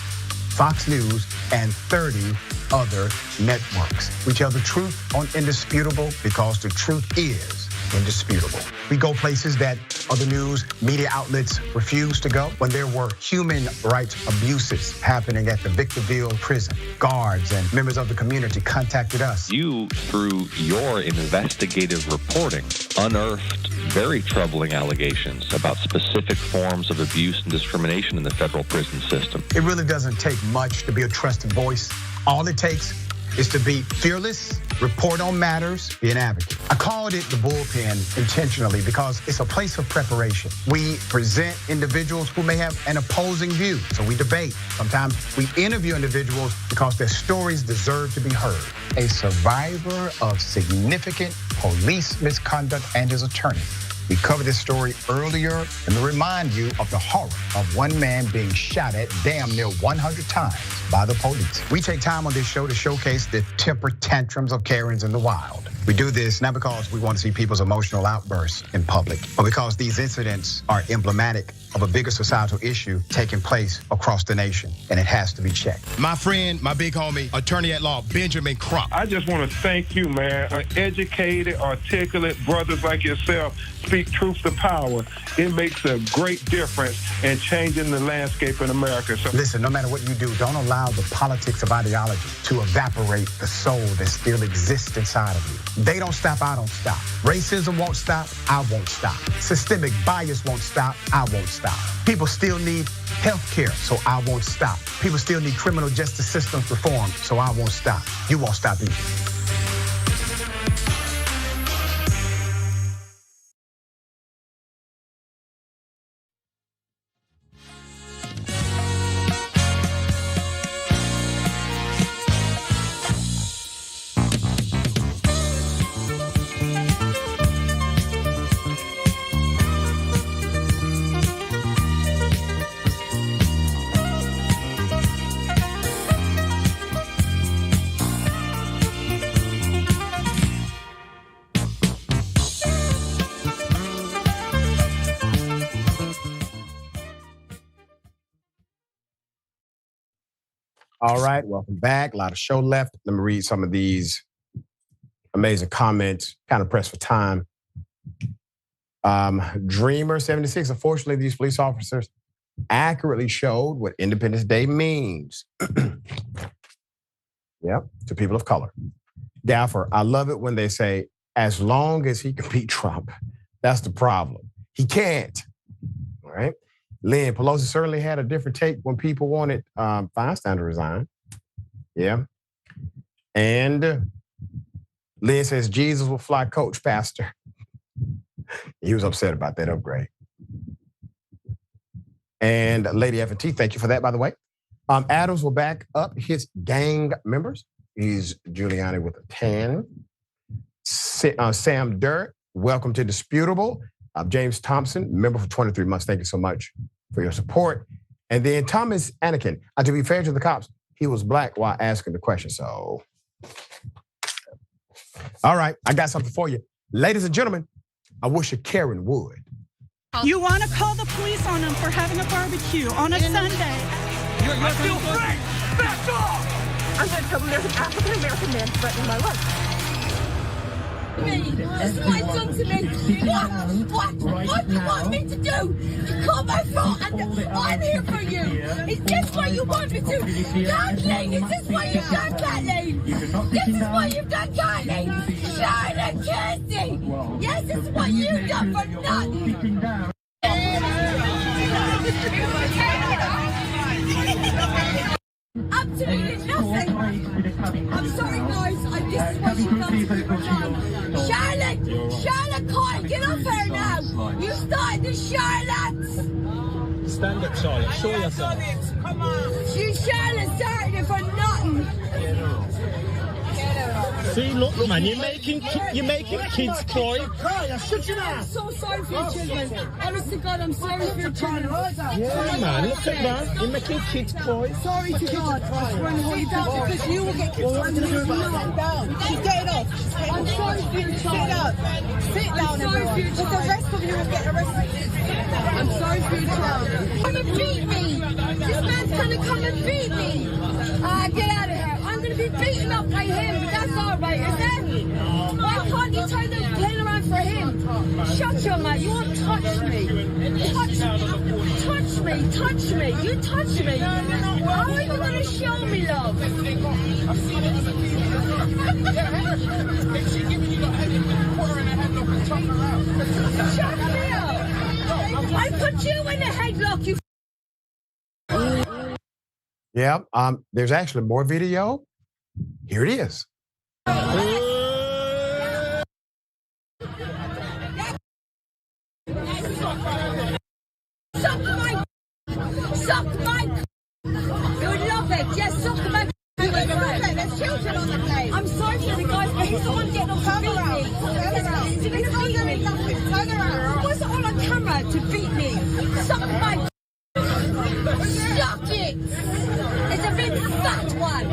Fox News, and 30 other networks. We tell the truth on Indisputable because the truth is indisputable. We go places that other news media outlets refuse to go. When there were human rights abuses happening at the Victorville prison, guards and members of the community contacted us. You, through your investigative reporting, unearthed very troubling allegations about specific forms of abuse and discrimination in the federal prison system. It really doesn't take much to be a trusted voice. All it takes is to be fearless, report on matters, be an advocate. I called it the bullpen intentionally because it's a place of preparation. We present individuals who may have an opposing view, so we debate. Sometimes we interview individuals because their stories deserve to be heard. A survivor of significant police misconduct and his attorney. We covered this story earlier, and to remind you of the horror of one man being shot at damn near 100 times by the police. We take time on this show to showcase the temper tantrums of Karens in the wild. We do this not because we want to see people's emotional outbursts in public, but because these incidents are emblematic of a bigger societal issue taking place across the nation, and it has to be checked. My friend, my big homie, attorney at law, Benjamin Crump. I just want to thank you, man. Educated, articulate brothers like yourself speak truth to power. It makes a great difference in changing the landscape in America. So listen, no matter what you do, don't allow the politics of ideology to evaporate the soul that still exists inside of you. They don't stop, I don't stop. Racism won't stop, I won't stop. Systemic bias won't stop, I won't stop. People still need health care, so I won't stop. People still need criminal justice systems reform, so I won't stop. You won't stop either. All right, welcome back. A lot of show left. Let me read some of these amazing comments. Kind of pressed for time. Dreamer76. Unfortunately, these police officers accurately showed what Independence Day means. Yep, to people of color. Gaffer, I love it when they say, as long as he can beat Trump. That's the problem. He can't. All right. Lynn, Pelosi certainly had a different take when people wanted Feinstein to resign. Yeah. And Lynn says Jesus will fly coach, Pastor. He was upset about that upgrade. And Lady F&T, thank you for that, by the way. Adams will back up his gang members. He's Giuliani with a 10. Sam Durr, welcome to Disputable. James Thompson, member for 23 months. Thank you so much for your support. And then Thomas Anakin. To be fair to the cops, he was black while asking the question. So, all right, I got something for you. Ladies and gentlemen, I wish a Karen would. You want to call the police on them for having a barbecue on a Sunday. I feel free! Back off! I'm going to tell them there's an African-American man threatening my life. This is my son to me. What do you want me to do? You call my phone and I'm here for you. Is this what you want me to do? Kathleen, is this what you've done, Kathleen? This is what you've done, Kathleen. Charlotte Kirsty. Yes, this is what you've done for nothing. Absolutely nothing. I'm sorry, guys. This is what she comes to people on. Charlotte, Kyle, get up here now. You started the Charlotte. Stand up, Charlotte. Show yourself. Come on. Charlotte started it for nothing. See, look, man, you're making kids cry. Shut your mouth. I'm so sorry for your children. Honest to God, I'm sorry for your children. Yeah, man, look at that. You're making kids cry. Sorry to God. I swear in the Holy Ghost, because you will get kicked out. Sit down. She's getting off. I'm sorry for your child. Sit down. I'm sorry for your child. The rest of you will get arrested. I'm sorry for your child. Come and beat me. This man's gonna come and beat me. Get out of here. I'm gonna be beaten up by him, but that's all right, is it? Why can't you turn the plane around for him? Shut your mouth. You won't touch me. Touch me. You touch me. How are you gonna show me love? Shut me up. I put you in the headlock, you. Yeah, there's actually more video. Here it is. Suck my. You would love it. Yes, suck my. There's children on the plane. I'm sorry for the guys, but he's the one getting off to beat me. What's it all on camera to beat me? Suck my. Suck it. It's a big fat one.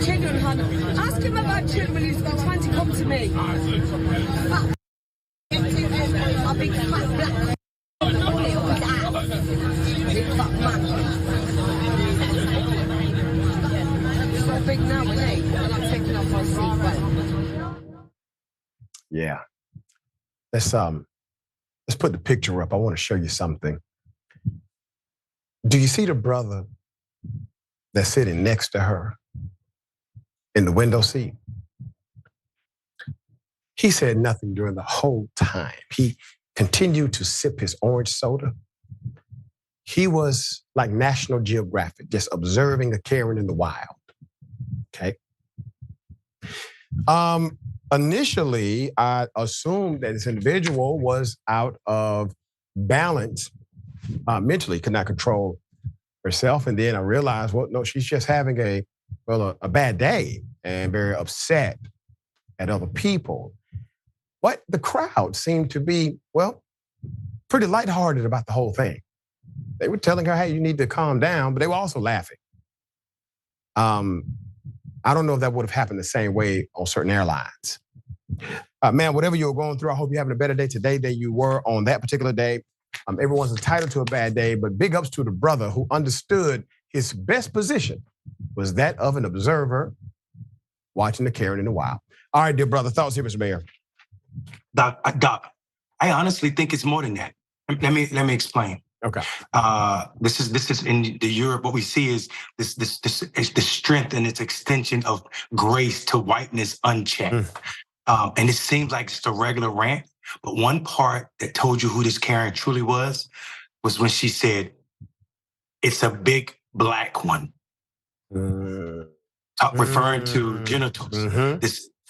Children, honey. Ask him about children when he's trying to come to me. A big fat black. Big fat man. So big now, isn't he? And I'm taking off my seatbelt. Yeah. Let's put the picture up. I want to show you something. Do you see the brother that's sitting next to her in the window seat? He said nothing during the whole time. He continued to sip his orange soda. He was like National Geographic, just observing a Karen in the wild. Okay. Initially, I assumed that this individual was out of balance mentally, could not control herself. And then I realized, well, no, she's just having a bad day and very upset at other people. But the crowd seemed to be, well, pretty lighthearted about the whole thing. They were telling her, hey, you need to calm down, but they were also laughing. I don't know if that would have happened the same way on certain airlines. Man, whatever you're going through, I hope you're having a better day today than you were on that particular day. Everyone's entitled to a bad day, but big ups to the brother who understood his best position was that of an observer watching the Karen in the wild. All right, dear brother, thoughts here, Mr. Mayor. Doc, I honestly think it's more than that. Let me explain. Okay. This is in the Europe. What we see is this is the strength and its extension of grace to whiteness unchecked. And it seems like it's a regular rant, but one part that told you who this Karen truly was when she said, "It's a big black one," referring to genitals.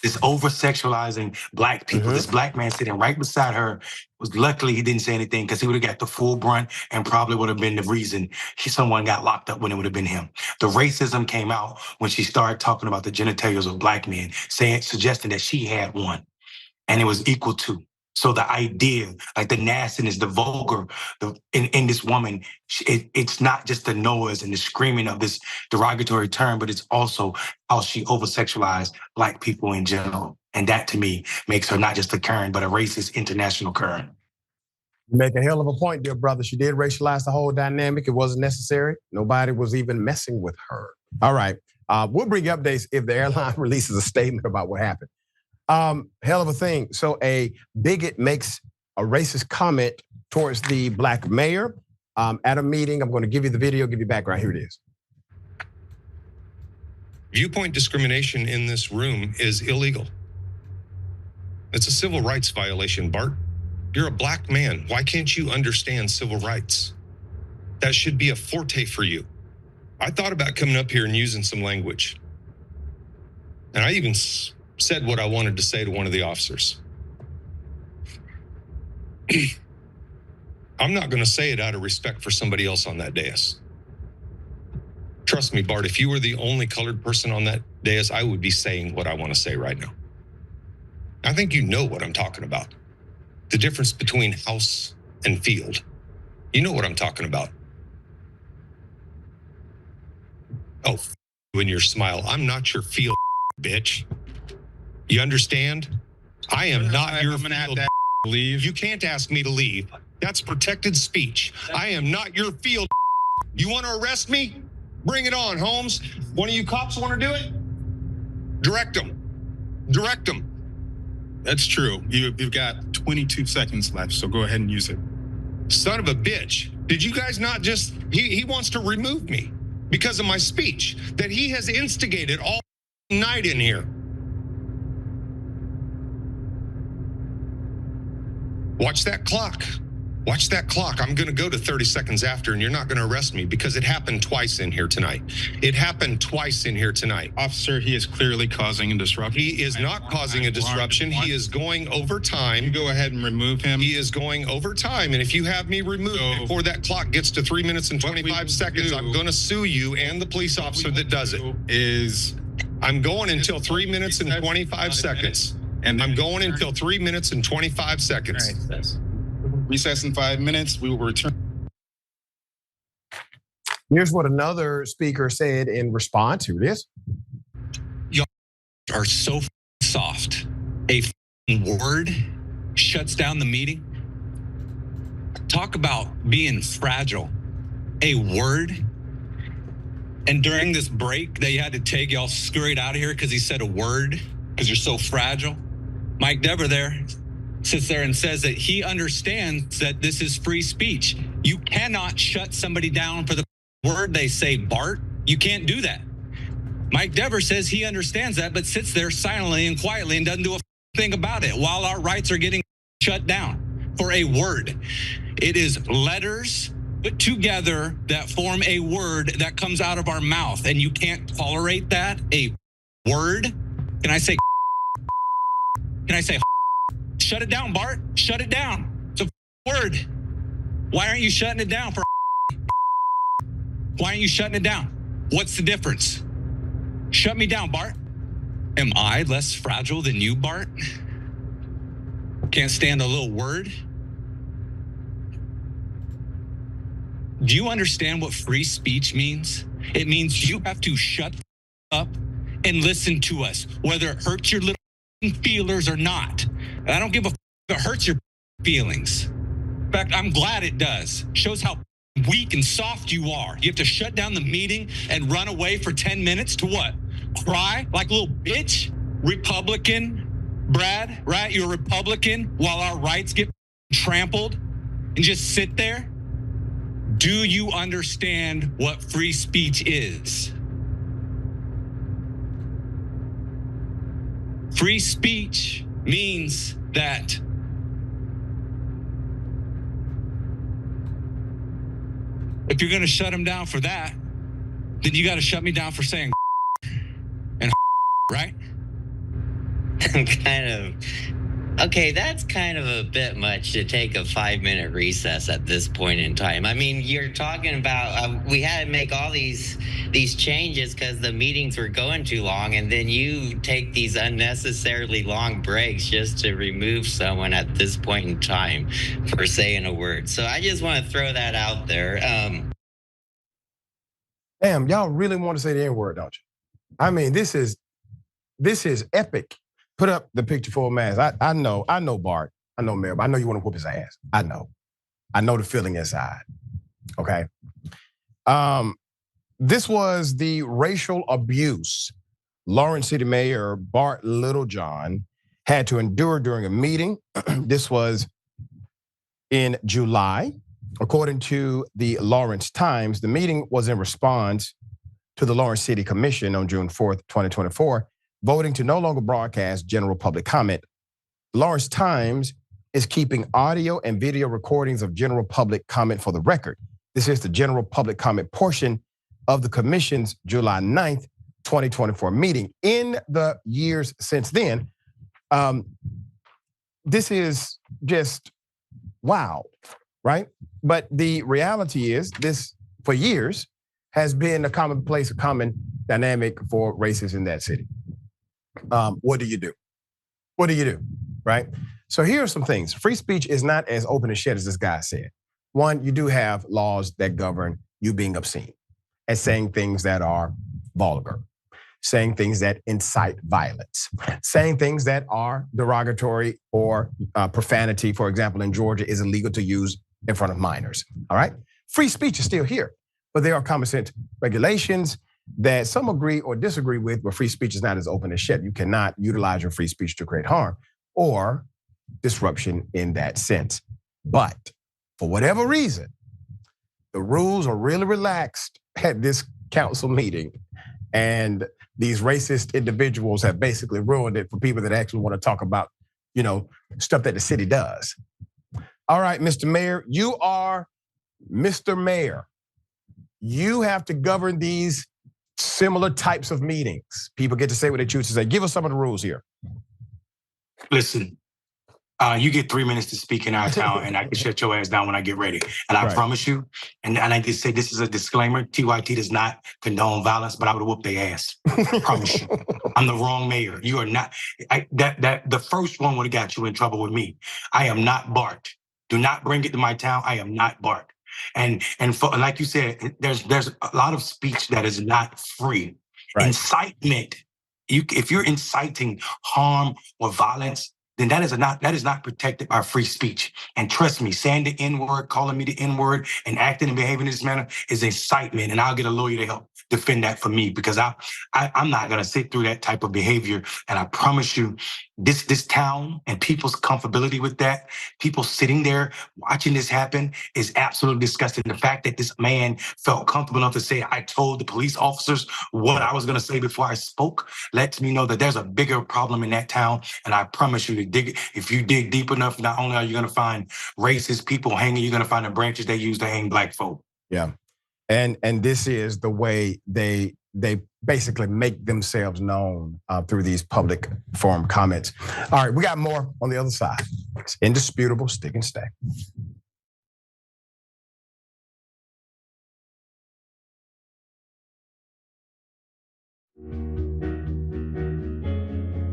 This over-sexualizing black people. This black man sitting right beside her was luckily he didn't say anything because he would have got the full brunt and probably would have been the reason someone got locked up when it would have been him. The racism came out when she started talking about the genitals of black men, suggesting that she had one and it was equal to. So the idea, like the nastiness, the vulgar, in this woman, it's not just the noise and the screaming of this derogatory term, but it's also how she over-sexualized black people in general. And that, to me, makes her not just a Karen, but a racist international Karen. You make a hell of a point, dear brother. She did racialize the whole dynamic. It wasn't necessary. Nobody was even messing with her. All right. We'll bring you updates if the airline releases a statement about what happened. Hell of a thing. So a bigot makes a racist comment towards the black mayor at a meeting. I'm going to give you the video, give you background. Here it is. Viewpoint discrimination in this room is illegal. It's a civil rights violation, Bart. You're a black man. Why can't you understand civil rights? That should be a forte for you. I thought about coming up here and using some language. And I even said what I wanted to say to one of the officers. I'm not going to say it out of respect for somebody else on that dais. Trust me, Bart, if you were the only colored person on that dais, I would be saying what I want to say right now. I think you know what I'm talking about. The difference between house and field. You know what I'm talking about. Oh, in your smile. I'm not your field, bitch. You understand? I am not your field. Leave. You can't ask me to leave. That's protected speech. I am not your field. You want to arrest me? Bring it on, Holmes. One of you cops want to do it? Direct them. Direct them. That's true. You've got 22 seconds left, so go ahead and use it. Son of a bitch. Did you guys not just... He wants to remove me because of my speech that he has instigated all night in here. Watch that clock. Watch that clock. I'm going to go to 30 seconds after, and you're not going to arrest me because it happened twice in here tonight. It happened twice in here tonight. Officer, he is clearly causing a disruption. He is not causing a disruption. He is going over time. You go ahead and remove him. He is going over time. And if you have me removed before that clock gets to 3 minutes and 25 seconds, I'm going to sue you and the police officer that does it. I'm going until 3 minutes and 25 seconds. And I'm going until 3 minutes and 25 seconds. All right, recess in 5 minutes. We will return. Here's what another speaker said in response. Here it is. Y'all are so soft. A word shuts down the meeting. Talk about being fragile. A word. And during this break that you had to take, y'all scurried out of here because he said a word because you're so fragile. Mike Dever there sits there and says that he understands that this is free speech. You cannot shut somebody down for the word they say, Bart. You can't do that. Mike Dever says he understands that, but sits there silently and quietly and doesn't do a thing about it while our rights are getting shut down for a word. It is letters put together that form a word that comes out of our mouth, and you can't tolerate that. A word. Can I say? Can I say? Shut it down, Bart. Shut it down. It's a word. Why aren't you shutting it down for? Why aren't you shutting it down? What's the difference? Shut me down, Bart. Am I less fragile than you, Bart? Can't stand a little word? Do you understand what free speech means? It means you have to shut up and listen to us, whether it hurts your little feelers or not. And I don't give a if it hurts your feelings. In fact, I'm glad it does. Shows how weak and soft you are. You have to shut down the meeting and run away for 10 minutes to what? Cry like a little bitch? Republican, Brad, right? You're a Republican while our rights get trampled and just sit there? Do you understand what free speech is? Free speech means that if you're going to shut him down for that, then you got to shut me down for saying and right? Okay, that's kind of a bit much to take a 5-minute recess at this point in time. I mean, you're talking about we had to make all these changes because the meetings were going too long, and then you take these unnecessarily long breaks just to remove someone at this point in time for saying a word. So I just want to throw that out there. Damn, y'all really want to say the N-word, don't you? I mean, this is epic. Put up the picture for a mask. I know Bart. I know Mayor. I know you want to whoop his ass. I know the feeling inside. Okay. This was the racial abuse Lawrence City Mayor Bart Littlejohn had to endure during a meeting. This was in July. According to the Lawrence Times, the meeting was in response to the Lawrence City Commission on June 4th, 2024, voting to no longer broadcast general public comment. Lawrence Times is keeping audio and video recordings of general public comment for the record. This is the general public comment portion of the commission's July 9th, 2024 meeting. In the years since then, this is just wild, right? But the reality is this, for years, has been a commonplace, a common dynamic for racists in that city. What do you do? What do you do, right? So here are some things. Free speech is not as open and shut as this guy said. One, you do have laws that govern you being obscene and saying things that are vulgar, saying things that incite violence, saying things that are derogatory or profanity, for example, in Georgia, is illegal to use in front of minors, all right? Free speech is still here, but there are common sense regulations that some agree or disagree with, but free speech is not as open as shut. You cannot utilize your free speech to create harm or disruption in that sense. But for whatever reason, the rules are really relaxed at this council meeting, and these racist individuals have basically ruined it for people that actually want to talk about, stuff that the city does. All right, Mr. Mayor, you are Mr. Mayor. You have to govern these similar types of meetings. People get to say what they choose to say. Give us some of the rules here. Listen, you get 3 minutes to speak in our town, and I can shut your ass down when I get ready. And I promise you, and I did say this is a disclaimer, TYT does not condone violence, but I would whoop their ass. I promise you. I'm the wrong mayor. You are not. The first one would have got you in trouble with me. I am not Bart. Do not bring it to my town. I am not Bart. And for, like you said, there's a lot of speech that is not free. Right. Incitement. If you're inciting harm or violence, then that is not protected by free speech. And trust me, saying the N-word, calling me the N-word, and acting and behaving in this manner is incitement. And I'll get a lawyer to help defend that for me, because I'm not gonna sit through that type of behavior. And I promise you, this town and people's comfortability with that, people sitting there watching this happen, is absolutely disgusting. The fact that this man felt comfortable enough to say, I told the police officers what I was gonna say before I spoke, lets me know that there's a bigger problem in that town. And I promise you, if you dig deep enough, not only are you gonna find racist people hanging, you're gonna find the branches they use to hang black folk. Yeah, and this is the way they basically make themselves known through these public forum comments. All right, we got more on the other side. It's indisputable, stick and stay.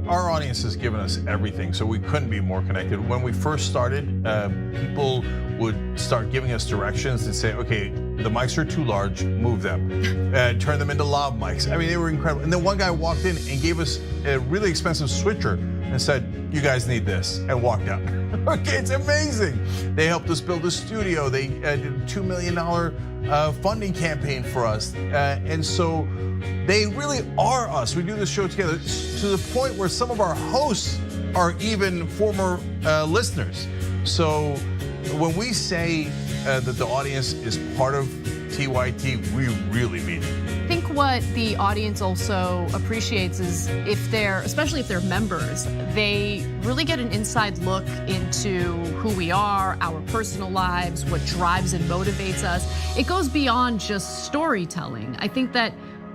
Our audience has given us everything, so we couldn't be more connected. When we first started, people would start giving us directions and say, okay, the mics are too large, move them. Turn them into lav mics. I mean, they were incredible. And then one guy walked in and gave us a really expensive switcher and said, you guys need this, and walked out. Okay, it's amazing. They helped us build a studio. They did a $2 million funding campaign for us. And so they really are us. We do this show together to the point where some of our hosts are even former listeners. So when we say that the audience is part of TYT, we really mean it. I think what the audience also appreciates is especially if they're members, they really get an inside look into who we are, our personal lives, what drives and motivates us. It goes beyond just storytelling. I think that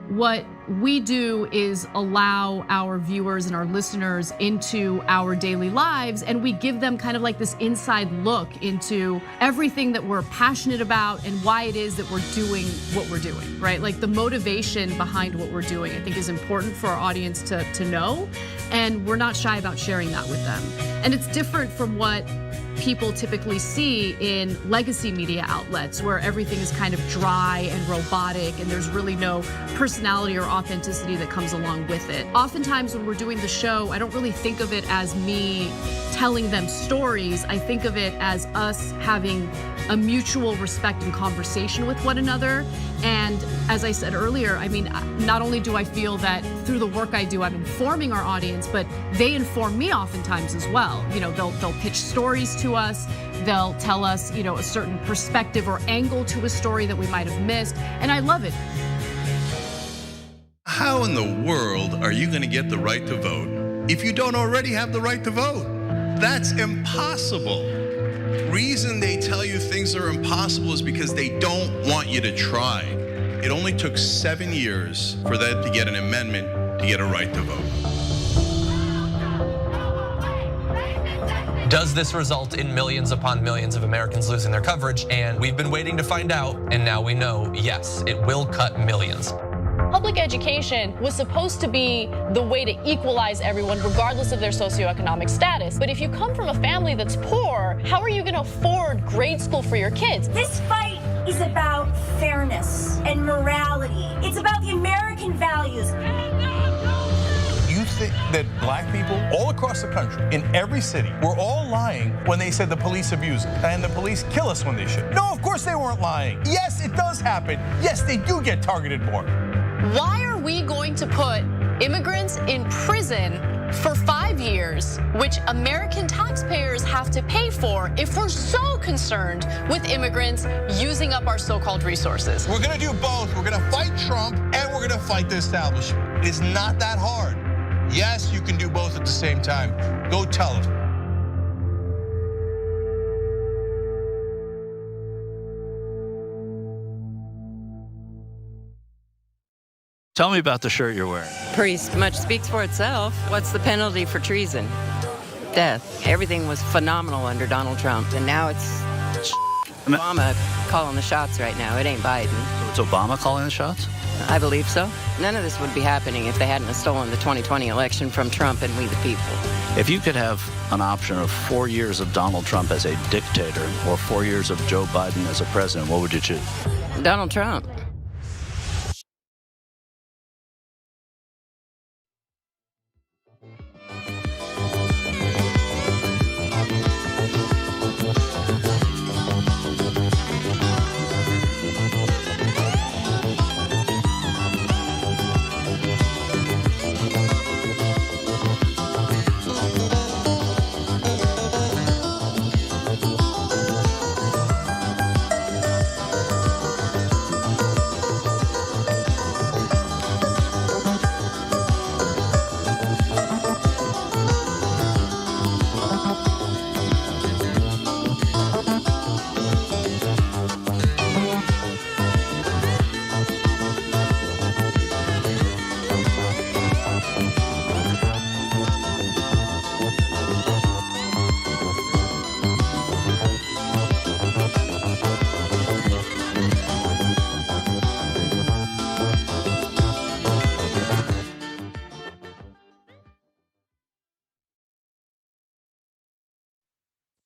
what we do is allow our viewers and our listeners into our daily lives, and we give them kind of like this inside look into everything that we're passionate about and why it is that we're doing what we're doing, right? Like the motivation behind what we're doing, I think is important for our audience to know, and we're not shy about sharing that with them. And it's different from what people typically see in legacy media outlets where everything is kind of dry and robotic and there's really no personality or authenticity that comes along with it. Oftentimes when we're doing the show, I don't really think of it as me telling them stories. I think of it as us having a mutual respect and conversation with one another. And as I said earlier, I mean, not only do I feel that through the work I do, I'm informing our audience, but they inform me oftentimes as well. You know, they'll pitch stories to us. They'll tell us, you know, a certain perspective or angle to a story that we might have missed. And I love it. How in the world are you going to get the right to vote if you don't already have the right to vote? That's impossible. Reason they tell you things are impossible is because they don't want you to try. It only took 7 years for them to get an amendment to get a right to vote. Does this result in millions upon millions of Americans losing their coverage? And we've been waiting to find out, and now we know, yes, it will cut millions. Public education was supposed to be the way to equalize everyone regardless of their socioeconomic status. But if you come from a family that's poor, how are you going to afford grade school for your kids? This fight is about fairness and morality. It's about the American values. You think that black people all across the country, in every city, were all lying when they said the police abuse and the police kill us when they should? No, of course they weren't lying. Yes, it does happen. Yes, they do get targeted more. Why are we going to put immigrants in prison for 5 years, which American taxpayers have to pay for, if we're so concerned with immigrants using up our so-called resources? We're gonna do both. We're gonna fight Trump and we're gonna fight the establishment. It is not that hard. Yes, you can do both at the same time. Go tell them. Tell me about the shirt you're wearing. Pretty much speaks for itself. What's the penalty for treason? Death. Everything was phenomenal under Donald Trump, and now it's Obama calling the shots right now. It ain't Biden. So it's Obama calling the shots? I believe so. None of this would be happening if they hadn't stolen the 2020 election from Trump and we the people. If you could have an option of 4 years of Donald Trump as a dictator or 4 years of Joe Biden as a president, what would you choose? Donald Trump.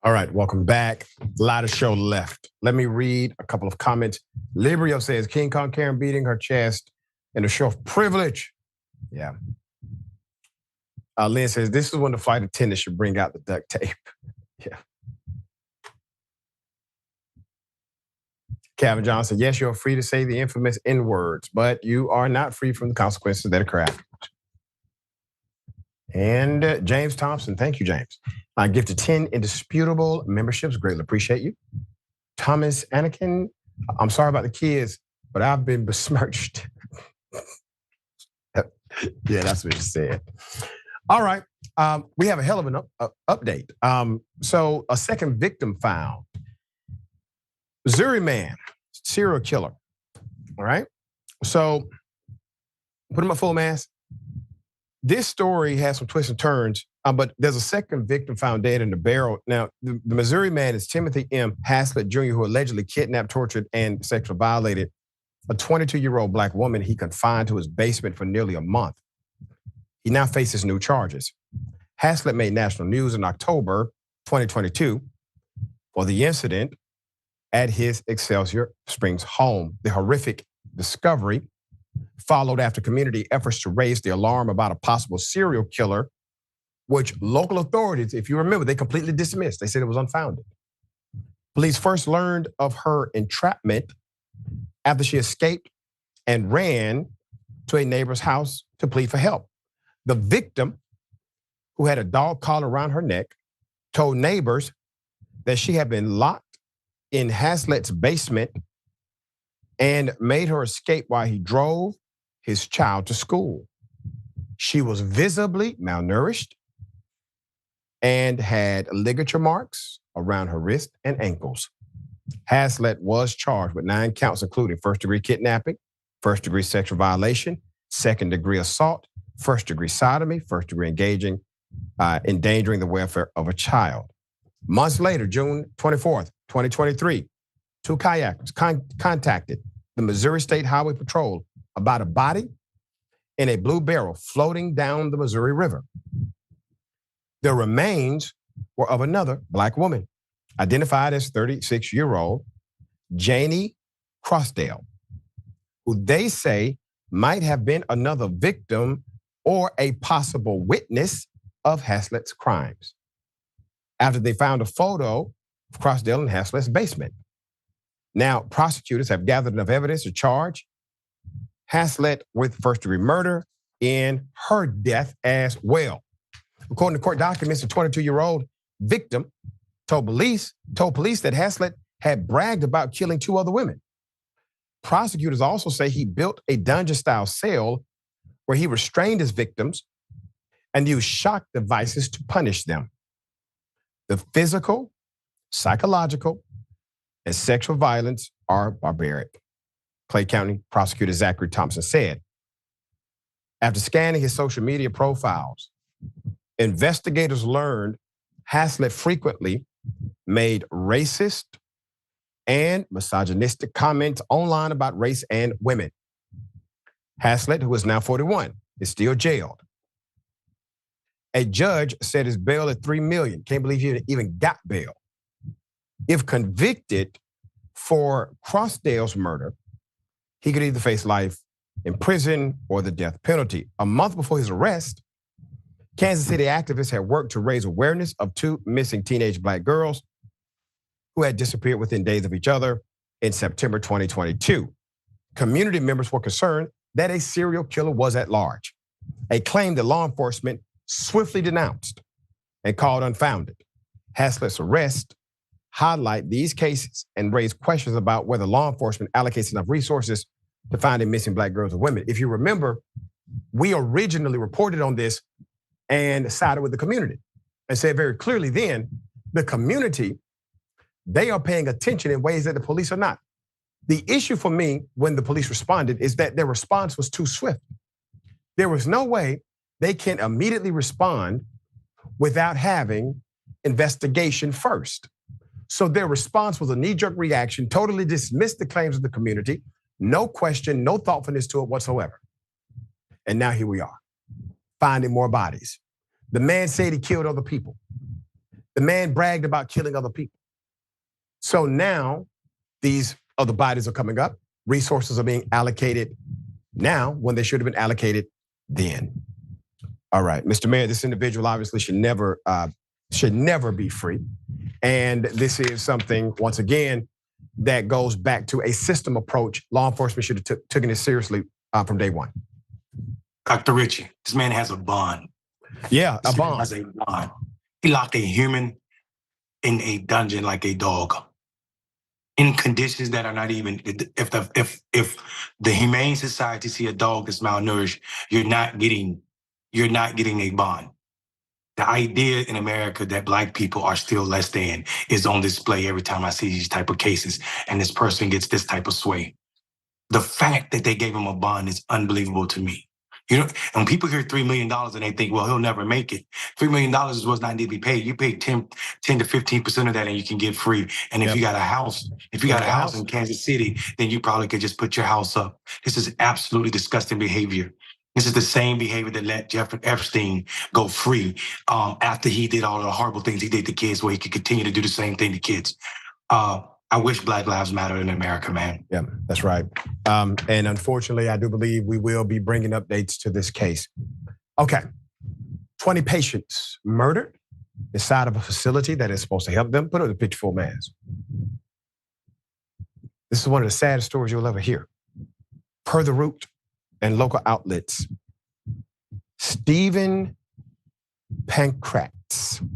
All right, welcome back. A lot of show left. Let me read a couple of comments. Librio says, King Kong Karen beating her chest in a show of privilege. Yeah. Lynn says, this is when the flight attendant should bring out the duct tape. Yeah. Calvin Johnson, yes, you're free to say the infamous N words, but you are not free from the consequences that occur afterwards. And James Thompson, thank you, James. I gifted 10 indisputable memberships. Greatly appreciate you. Thomas Anakin, I'm sorry about the kids, but I've been besmirched. Yeah, that's what he said. All right, we have a hell of an update. So a second victim found. Missouri man, serial killer. All right, so put him at full mask. This story has some twists and turns, but there's a second victim found dead in the barrel. Now, the Missouri man is Timothy M. Haslett Jr., who allegedly kidnapped, tortured, and sexually violated a 22-year-old black woman he confined to his basement for nearly a month. He now faces new charges. Haslett made national news in October 2022 for the incident at his Excelsior Springs home. The horrific discovery followed after community efforts to raise the alarm about a possible serial killer, which local authorities, if you remember, they completely dismissed. They said it was unfounded. Police first learned of her entrapment after she escaped and ran to a neighbor's house to plead for help. The victim, who had a dog collar around her neck, told neighbors that she had been locked in Haslett's basement and made her escape while he drove his child to school. She was visibly malnourished and had ligature marks around her wrist and ankles. Haslett was charged with 9 counts, including first-degree kidnapping, first-degree sexual violation, second-degree assault, first-degree sodomy, first-degree endangering the welfare of a child. Months later, June 24th, 2023, 2 kayakers contacted the Missouri State Highway Patrol about a body in a blue barrel floating down the Missouri River. The remains were of another black woman, identified as 36-year-old Janie Crossdale, who they say might have been another victim or a possible witness of Haslett's crimes. After they found a photo of Crossdale in Haslett's basement. Now, prosecutors have gathered enough evidence to charge Haslett with first-degree murder in her death as well. According to court documents, the 22-year-old victim told police that Haslett had bragged about killing 2 other women. Prosecutors also say he built a dungeon-style cell where he restrained his victims and used shock devices to punish them. The physical, psychological, and sexual violence are barbaric, Clay County Prosecutor Zachary Thompson said. After scanning his social media profiles, investigators learned Haslett frequently made racist and misogynistic comments online about race and women. Haslett, who is now 41, is still jailed. A judge set his bail at $3 million. Can't believe he even got bail. If convicted for Crossdale's murder, he could either face life in prison or the death penalty. A month before his arrest, Kansas City activists had worked to raise awareness of 2 missing teenage black girls who had disappeared within days of each other in September 2022. Community members were concerned that a serial killer was at large, a claim that law enforcement swiftly denounced and called unfounded. Haslett's arrest highlight these cases and raise questions about whether law enforcement allocates enough resources to finding missing black girls and women. If you remember, we originally reported on this and sided with the community and said very clearly then, the community, they are paying attention in ways that the police are not. The issue for me when the police responded is that their response was too swift. There was no way they can immediately respond without having investigation first. So their response was a knee-jerk reaction, totally dismissed the claims of the community, no question, no thoughtfulness to it whatsoever. And now here we are, finding more bodies. The man said he killed other people. The man bragged about killing other people. So now these other bodies are coming up. Resources are being allocated now when they should have been allocated then. All right, Mr. Mayor, this individual obviously should never be free. And this is something, once again, that goes back to a system approach. Law enforcement should have taken it seriously from day one. Dr. Ritchie, this man has a bond. Yeah, This a man bond. has a bond. He locked a human in a dungeon like a dog, in conditions that are not even. If the Humane Society see a dog that's malnourished, you're not getting a bond. The idea in America that Black people are still less than is on display every time I see these type of cases, and this person gets this type of sway. The fact that they gave him a bond is unbelievable to me. You know, and when people hear $3 million and they think, well, he'll never make it. $3 million is what's not need to be paid. You pay 10 to 15% of that and you can get free. And if you got a house, in Kansas City, then you probably could just put your house up. This is absolutely disgusting behavior. This is the same behavior that let Jeffrey Epstein go free after he did all the horrible things he did to kids, where he could continue to do the same thing to kids. I wish Black Lives Matter in America, man. Yeah, that's right. And unfortunately, I do believe we will be bringing updates to this case. Okay, 20 patients murdered inside of a facility that is supposed to help them. Put up the picture full mask. This is one of the saddest stories you'll ever hear. Per the Root and local outlets, Stephen Pancratz,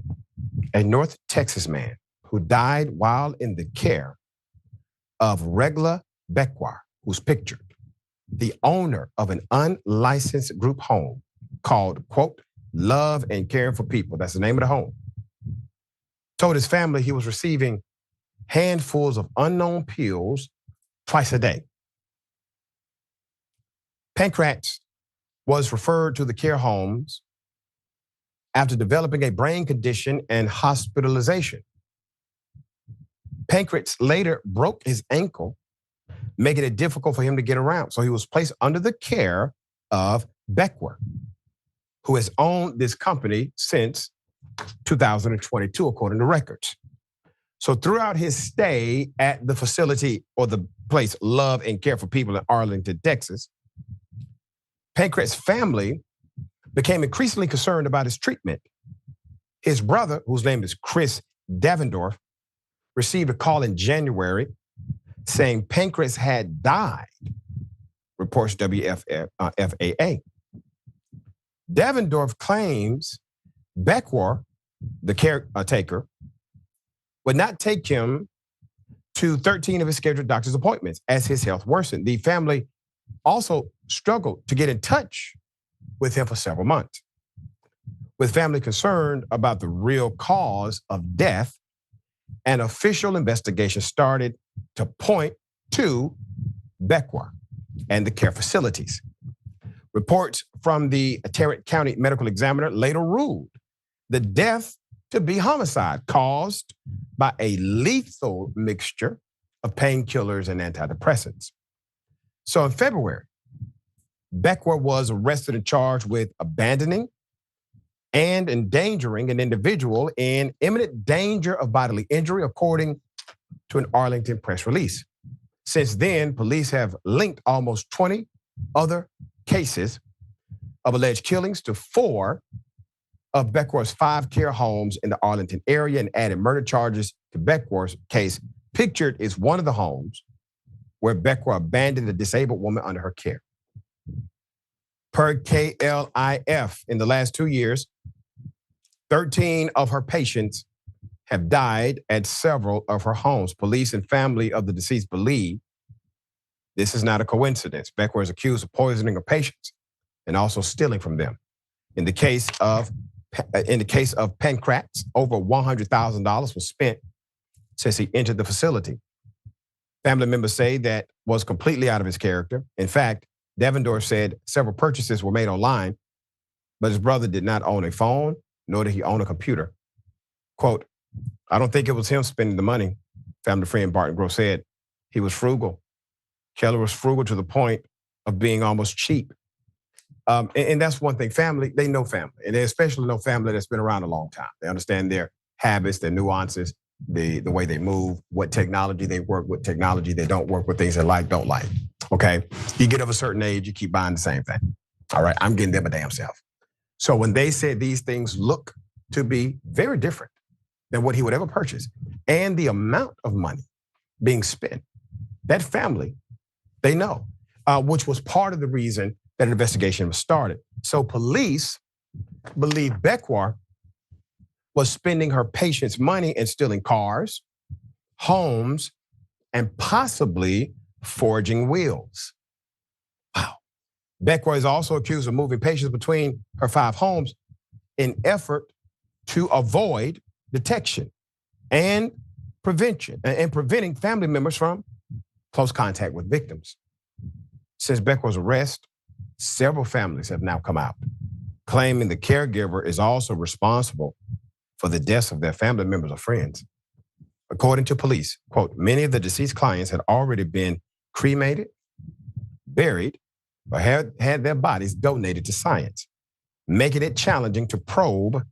a North Texas man who died while in the care of Regla Beckwar, who's pictured, the owner of an unlicensed group home called, quote, Love and Caring for People. That's the name of the home. Told his family he was receiving handfuls of unknown pills twice a day. Pancratz was referred to the care homes after developing a brain condition and hospitalization. Pancratz later broke his ankle, making it difficult for him to get around. So he was placed under the care of Beckwar, who has owned this company since 2022, according to records. So throughout his stay at the facility, or the place Love and Care for People in Arlington, Texas, Pankratz's family became increasingly concerned about his treatment. His brother, whose name is Chris Davendorf, received a call in January saying Pancratz had died, reports WFAA. Davendorf claims Beckwar, the caretaker, would not take him to 13 of his scheduled doctor's appointments as his health worsened. The family also struggled to get in touch with him for several months. With family concerned about the real cause of death, an official investigation started to point to Beckwar and the care facilities. Reports from the Tarrant County Medical Examiner later ruled the death to be homicide caused by a lethal mixture of painkillers and antidepressants. So in February, Beckwar was arrested and charged with abandoning and endangering an individual in imminent danger of bodily injury, according to an Arlington press release. Since then, police have linked almost 20 other cases of alleged killings to 4 of Beckwar's 5 care homes in the Arlington area and added murder charges to Beckwar's case. Pictured is one of the homes where Beckwar abandoned a disabled woman under her care. Per KLIF, in the last 2 years, 13 of her patients have died at several of her homes. Police and family of the deceased believe this is not a coincidence. Beckwar is accused of poisoning her patients and also stealing from them. In the case of Pancratz, over $100,000 was spent since he entered the facility. Family members say that was completely out of his character. In fact, Davendorf said several purchases were made online, but his brother did not own a phone, nor did he own a computer. Quote, I don't think it was him spending the money, family friend Barton Gross said. He was frugal. Keller was frugal to the point of being almost cheap. And that's one thing. Family, they know family. And they especially know family that's been around a long time. They understand their habits, their nuances, the way they move, what technology they work with, technology they don't work with, things they like, don't like. Okay, you get of a certain age, you keep buying the same thing. All right, I'm getting them a damn self. So when they said these things look to be very different than what he would ever purchase, and the amount of money being spent, that family, they know, which was part of the reason that an investigation was started. So police believe Beckwar was spending her patients' money and stealing cars, homes, and possibly forging wills. Wow. Beckwar is also accused of moving patients between her 5 homes in effort to avoid detection and preventing family members from close contact with victims. Since Beckwar's arrest, several families have now come out, claiming the caregiver is also responsible for the deaths of their family members or friends. According to police, quote, many of the deceased clients had already been cremated, buried, or had their bodies donated to science, making it challenging to probe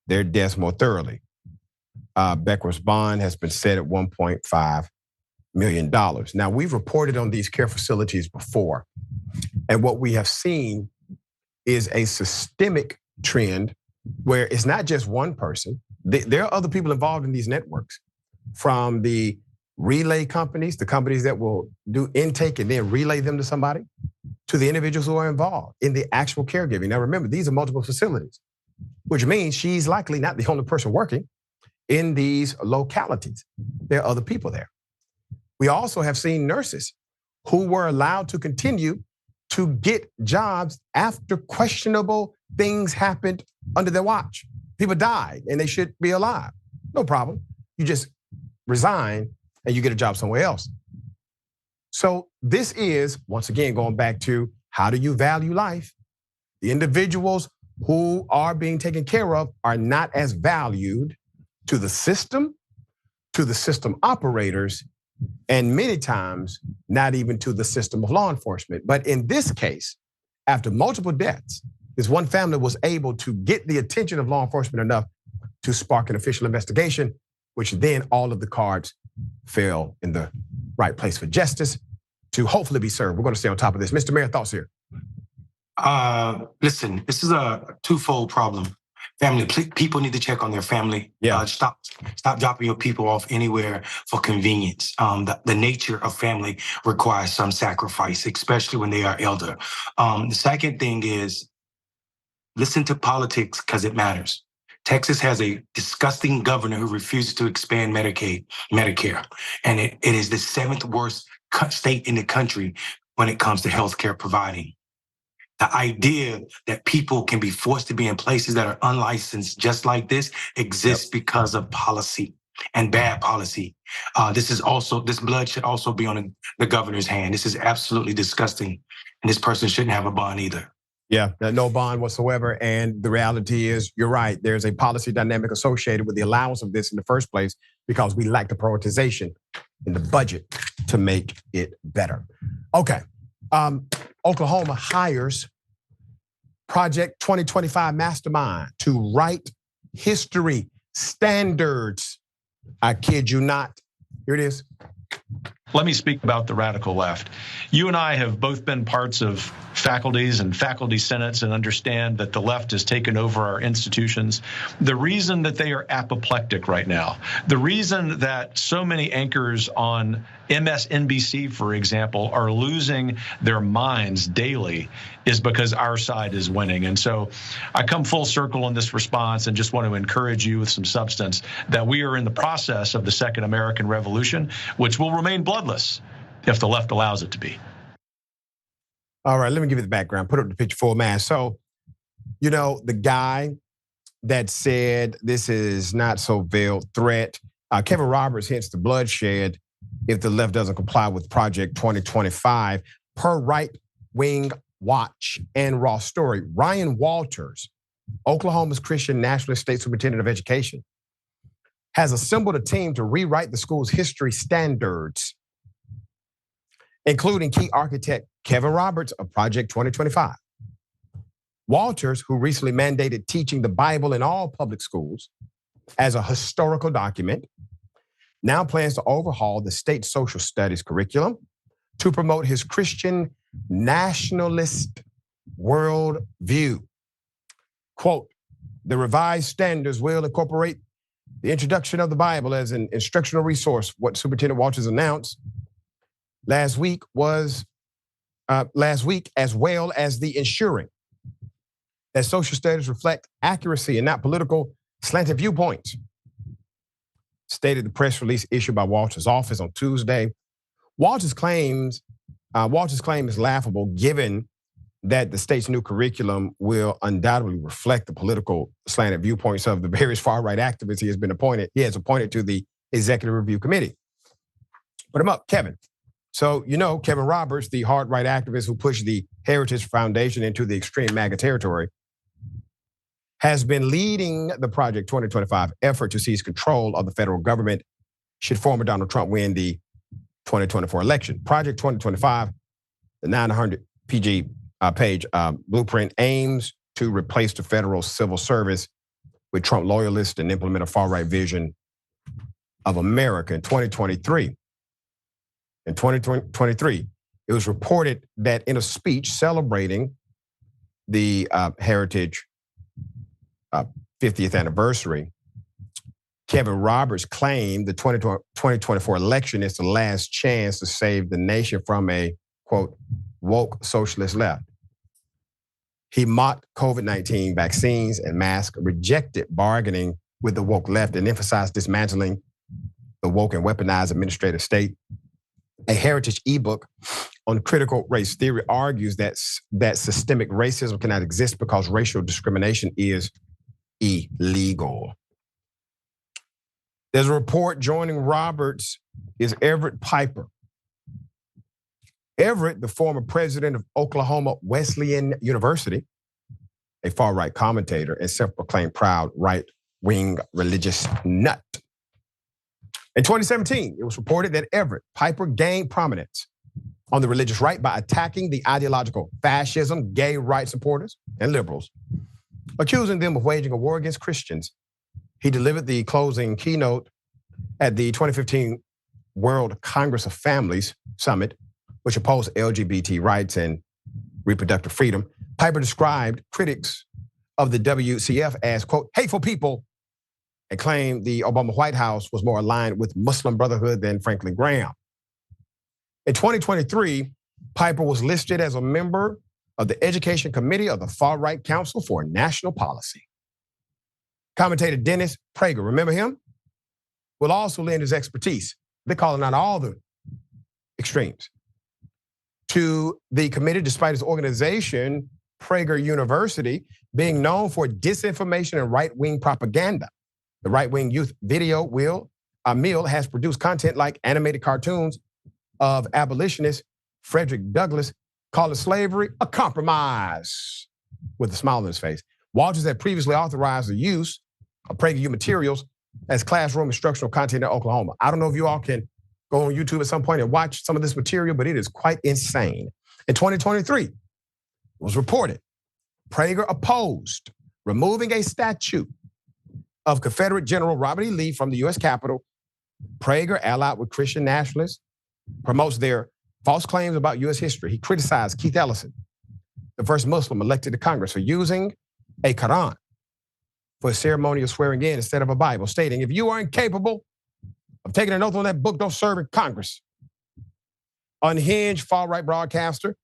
their deaths more thoroughly. Beckwar's bond has been set at $1.5 million. Now, we've reported on these care facilities before, and what we have seen is a systemic trend where it's not just one person. There are other people involved in these networks, from the relay companies, the companies that will do intake and then relay them to somebody, to the individuals who are involved in the actual caregiving. Now, remember, these are multiple facilities, which means she's likely not the only person working in these localities. There are other people there. We also have seen nurses who were allowed to continue to get jobs after questionable things happened under their watch. People died and they should be alive. No problem. You just resign and you get a job somewhere else. So this is, once again, going back to how do you value life? The individuals who are being taken care of are not as valued to the system operators, and many times not even to the system of law enforcement. But in this case, after multiple deaths, this one family was able to get the attention of law enforcement enough to spark an official investigation, which then all of the cards fell in the right place for justice to hopefully be served. We're going to stay on top of this. Mr. Mayor, thoughts here? Listen, this is a twofold problem. Family, people need to check on their family. Yeah. Stop dropping your people off anywhere for convenience. The nature of family requires some sacrifice, especially when they are elder. The second thing is, listen to politics because it matters. Texas has a disgusting governor who refuses to expand Medicare. And it is the 7th worst state in the country when it comes to healthcare providing. The idea that people can be forced to be in places that are unlicensed just like this exists because of policy and bad policy. This blood should also be on the governor's hand. This is absolutely disgusting. And this person shouldn't have a bond either. Yeah, no bond whatsoever. And the reality is, you're right, there's a policy dynamic associated with the allowance of this in the first place because we lack the prioritization in the budget to make it better. Okay, Oklahoma hires Project 2025 mastermind to write history standards. I kid you not. Here it is. Let me speak about the radical left. You and I have both been parts of faculties and faculty senates and understand that the left has taken over our institutions. The reason that they are apoplectic right now, the reason that so many anchors on MSNBC, for example, are losing their minds daily is because our side is winning. And so I come full circle in this response and just want to encourage you with some substance that we are in the process of the Second American Revolution, which will remain bloodless if the left allows it to be. All right, let me give you the background. Put up the picture full man. So, you know, the guy that said this is not so veiled threat, Kevin Roberts hints the bloodshed if the left doesn't comply with Project 2025. Per Right Wing Watch and Raw Story, Ryan Walters, Oklahoma's Christian Nationalist State Superintendent of Education, has assembled a team to rewrite the school's history standards, including key architect Kevin Roberts of Project 2025. Walters, who recently mandated teaching the Bible in all public schools, as a historical document, now plans to overhaul the state social studies curriculum to promote his Christian nationalist worldview. Quote, the revised standards will incorporate the introduction of the Bible as an instructional resource. What Superintendent Walters announced last week, as well as the ensuring that social studies reflect accuracy and not political slanted viewpoints, stated the press release issued by Walters' office on Tuesday. Walters' claim is laughable given that the state's new curriculum will undoubtedly reflect the political slanted viewpoints of the various far-right activists he has appointed to the Executive Review Committee. Put him up, Kevin. So, you know, Kevin Roberts, the hard right activist who pushed the Heritage Foundation into the extreme MAGA territory, has been leading the Project 2025 effort to seize control of the federal government should former Donald Trump win the 2024 election. Project 2025, the 900 page blueprint, aims to replace the federal civil service with Trump loyalists and implement a far-right vision of America. In 2023, it was reported that in a speech celebrating the Heritage 50th anniversary, Kevin Roberts claimed the 2024 election is the last chance to save the nation from a, quote, woke socialist left. He mocked COVID-19 vaccines and masks, rejected bargaining with the woke left, and emphasized dismantling the woke and weaponized administrative state. A Heritage ebook on critical race theory argues that systemic racism cannot exist because racial discrimination is illegal. There's a report joining Roberts is Everett Piper. Everett, the former president of Oklahoma Wesleyan University, a far-right commentator and self-proclaimed proud right-wing religious nut. In 2017, it was reported that Everett Piper gained prominence on the religious right by attacking the ideological fascism, gay rights supporters, and liberals, accusing them of waging a war against Christians. He delivered the closing keynote at the 2015 World Congress of Families Summit, which opposed LGBT rights and reproductive freedom. Piper described critics of the WCF as, quote, hateful people, and claimed the Obama White House was more aligned with Muslim Brotherhood than Franklin Graham. In 2023, Piper was listed as a member of the Education Committee of the Far-Right Council for National Policy. Commentator Dennis Prager, remember him? Will also lend his expertise. They're calling out all the extremes to the committee, despite his organization, Prager University, being known for disinformation and right-wing propaganda. The right-wing youth video meal has produced content like animated cartoons of abolitionist Frederick Douglass calling slavery a compromise with a smile on his face. Walters had previously authorized the use of PragerU materials as classroom instructional content in Oklahoma. I don't know if you all can go on YouTube at some point and watch some of this material, but it is quite insane. In 2023, it was reported Prager opposed removing a statue of Confederate General Robert E. Lee from the U.S. Capitol. Prager, allied with Christian nationalists, promotes their false claims about U.S. history. He criticized Keith Ellison, the first Muslim elected to Congress, for using a Quran for a ceremonial swearing in instead of a Bible, stating, if you are incapable of taking an oath on that book, don't serve in Congress. Unhinged far-right broadcaster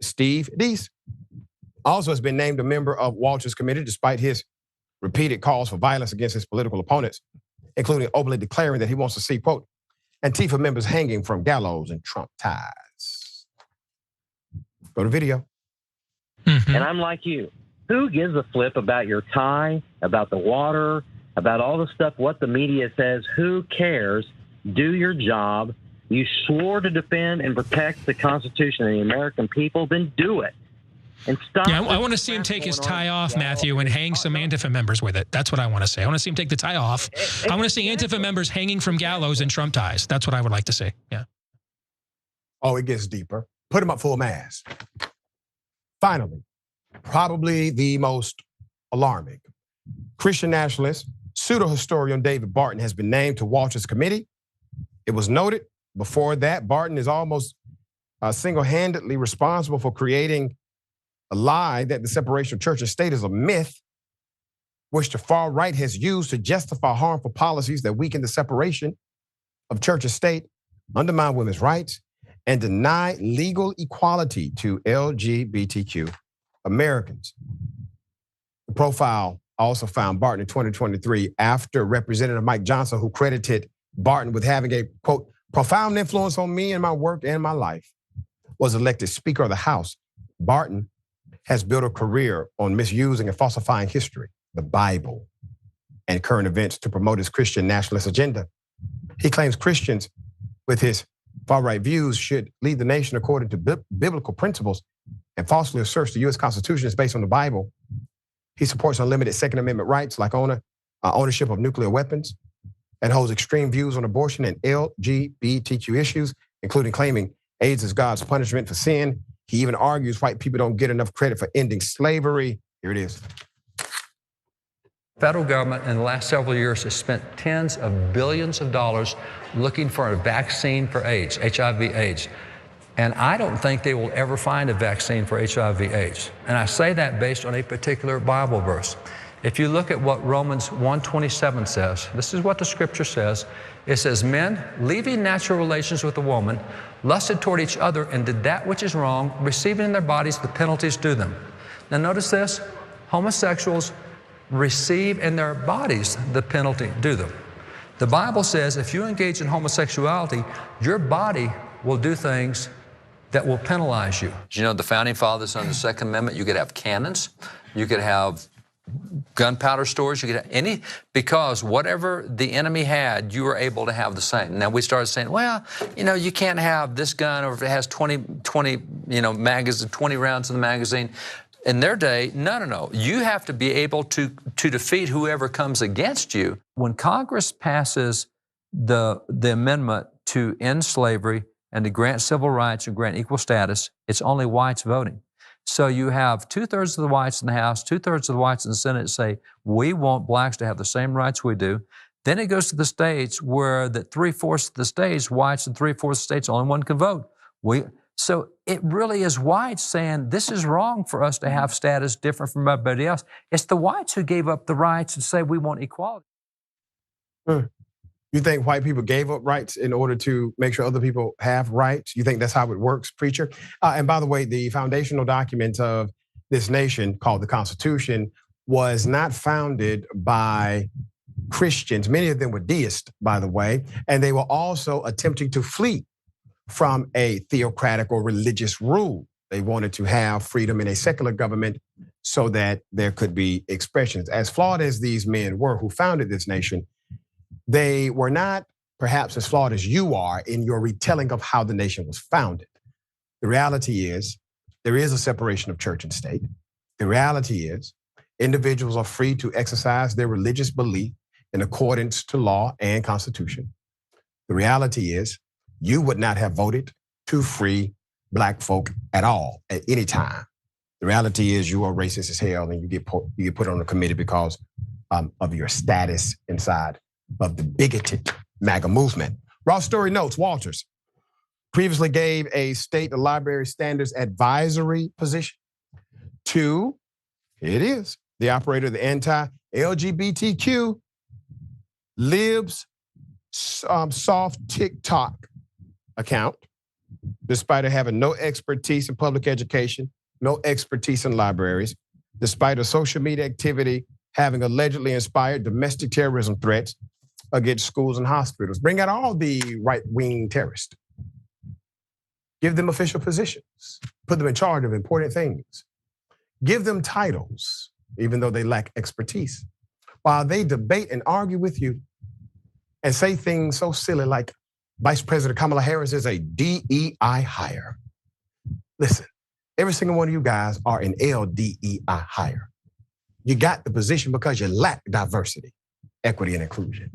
Steve Deese also has been named a member of Walters' committee despite his repeated calls for violence against his political opponents, including openly declaring that he wants to see, quote, Antifa members hanging from gallows and Trump ties. Go to video. And I'm like you. Who gives a flip about your tie, about the water, about all the stuff, what the media says? Who cares? Do your job. You swore to defend and protect the Constitution and the American people, then do it. And stop. Yeah, I want to see him take his tie off, Matthew, and hang some Antifa members with it. That's what I want to say. I want to see him take the tie off. I want to see Antifa members hanging from gallows and Trump ties. That's what I would like to see. Yeah. Oh, it gets deeper. Put him up full mass. Finally, probably the most alarming. Christian nationalist Pseudo-historian David Barton has been named to Walters' committee. It was noted before that Barton is almost single-handedly responsible for creating a lie that the separation of church and state is a myth, which the far right has used to justify harmful policies that weaken the separation of church and state, undermine women's rights, and deny legal equality to LGBTQ Americans. The profile also found Barton in 2023 after Representative Mike Johnson, who credited Barton with having a, quote, profound influence on me and my work and my life, was elected Speaker of the House. Barton has built a career on misusing and falsifying history, the Bible, and current events to promote his Christian nationalist agenda. He claims Christians with his far-right views should lead the nation according to biblical principles and falsely asserts the U.S. Constitution is based on the Bible. He supports unlimited Second Amendment rights like ownership of nuclear weapons and holds extreme views on abortion and LGBTQ issues, including claiming AIDS is God's punishment for sin. He even argues white people don't get enough credit for ending slavery. Here it is. Federal government in the last several years has spent tens of billions of dollars looking for a vaccine for AIDS, HIV/AIDS. And I don't think they will ever find a vaccine for HIV/AIDS. And I say that based on a particular Bible verse. If you look at what Romans 1:27 says, this is what the scripture says. It says, men, leaving natural relations with a woman, lusted toward each other and did that which is wrong, receiving in their bodies the penalties due them. Now notice this, homosexuals receive in their bodies the penalty due them. The Bible says if you engage in homosexuality, your body will do things that will penalize you. You know, the founding fathers on the Second Amendment, you could have cannons, you could have gunpowder stores, you could have any, because whatever the enemy had, you were able to have the same. Now we started saying, well, you know, you can't have this gun, or if it has 20 rounds in the magazine. In their day, no. You have to be able to defeat whoever comes against you. When Congress passes the amendment to end slavery and to grant civil rights and grant equal status, it's only whites voting. So you have 2/3 of the whites in the House, 2/3 of the whites in the Senate say, we want blacks to have the same rights we do. Then it goes to the states where the 3/4 of the states, whites and 3/4 of the states, only one can vote. So it really is whites saying this is wrong for us to have status different from everybody else. It's the whites who gave up the rights and say we want equality. You think white people gave up rights in order to make sure other people have rights? You think that's how it works, preacher? And by the way, the foundational document of this nation called the Constitution was not founded by Christians. Many of them were deists, by the way, and they were also attempting to flee from a theocratic or religious rule. They wanted to have freedom in a secular government so that there could be expressions. As flawed as these men were who founded this nation, they were not perhaps as flawed as you are in your retelling of how the nation was founded. The reality is there is a separation of church and state. The reality is individuals are free to exercise their religious belief in accordance to law and constitution. The reality is you would not have voted to free black folk at all at any time. The reality is you are racist as hell and you get put on a committee because of your status inside of the bigoted MAGA movement. Raw Story notes, Walters previously gave a state library standards advisory position to, here it is, the operator of the anti-LGBTQ libs soft TikTok account, despite her having no expertise in public education, no expertise in libraries, despite her social media activity having allegedly inspired domestic terrorism threats against schools and hospitals. Bring out all the right-wing terrorists. Give them official positions. Put them in charge of important things. Give them titles, even though they lack expertise. While they debate and argue with you and say things so silly like Vice President Kamala Harris is a DEI hire. Listen, every single one of you guys are an LDEI hire. You got the position because you lack diversity, equity, and inclusion.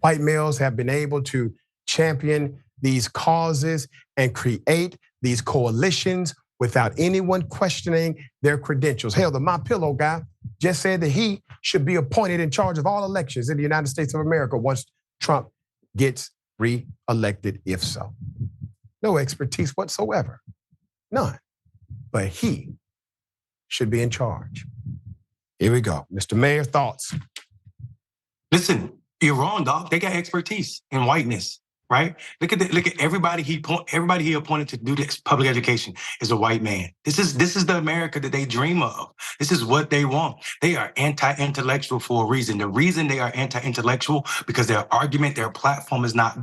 White males have been able to champion these causes and create these coalitions without anyone questioning their credentials. Hell, the MyPillow guy just said that he should be appointed in charge of all elections in the United States of America once Trump gets re-elected, if so. No expertise whatsoever, none. But he should be in charge. Here we go. Mr. Mayor, thoughts? Listen, you're wrong, dog. They got expertise in whiteness, right? Look at everybody he appointed to do this public education is a white man. This is the America that they dream of. This is what they want. They are anti-intellectual for a reason. The reason they are anti-intellectual because their argument, their platform is not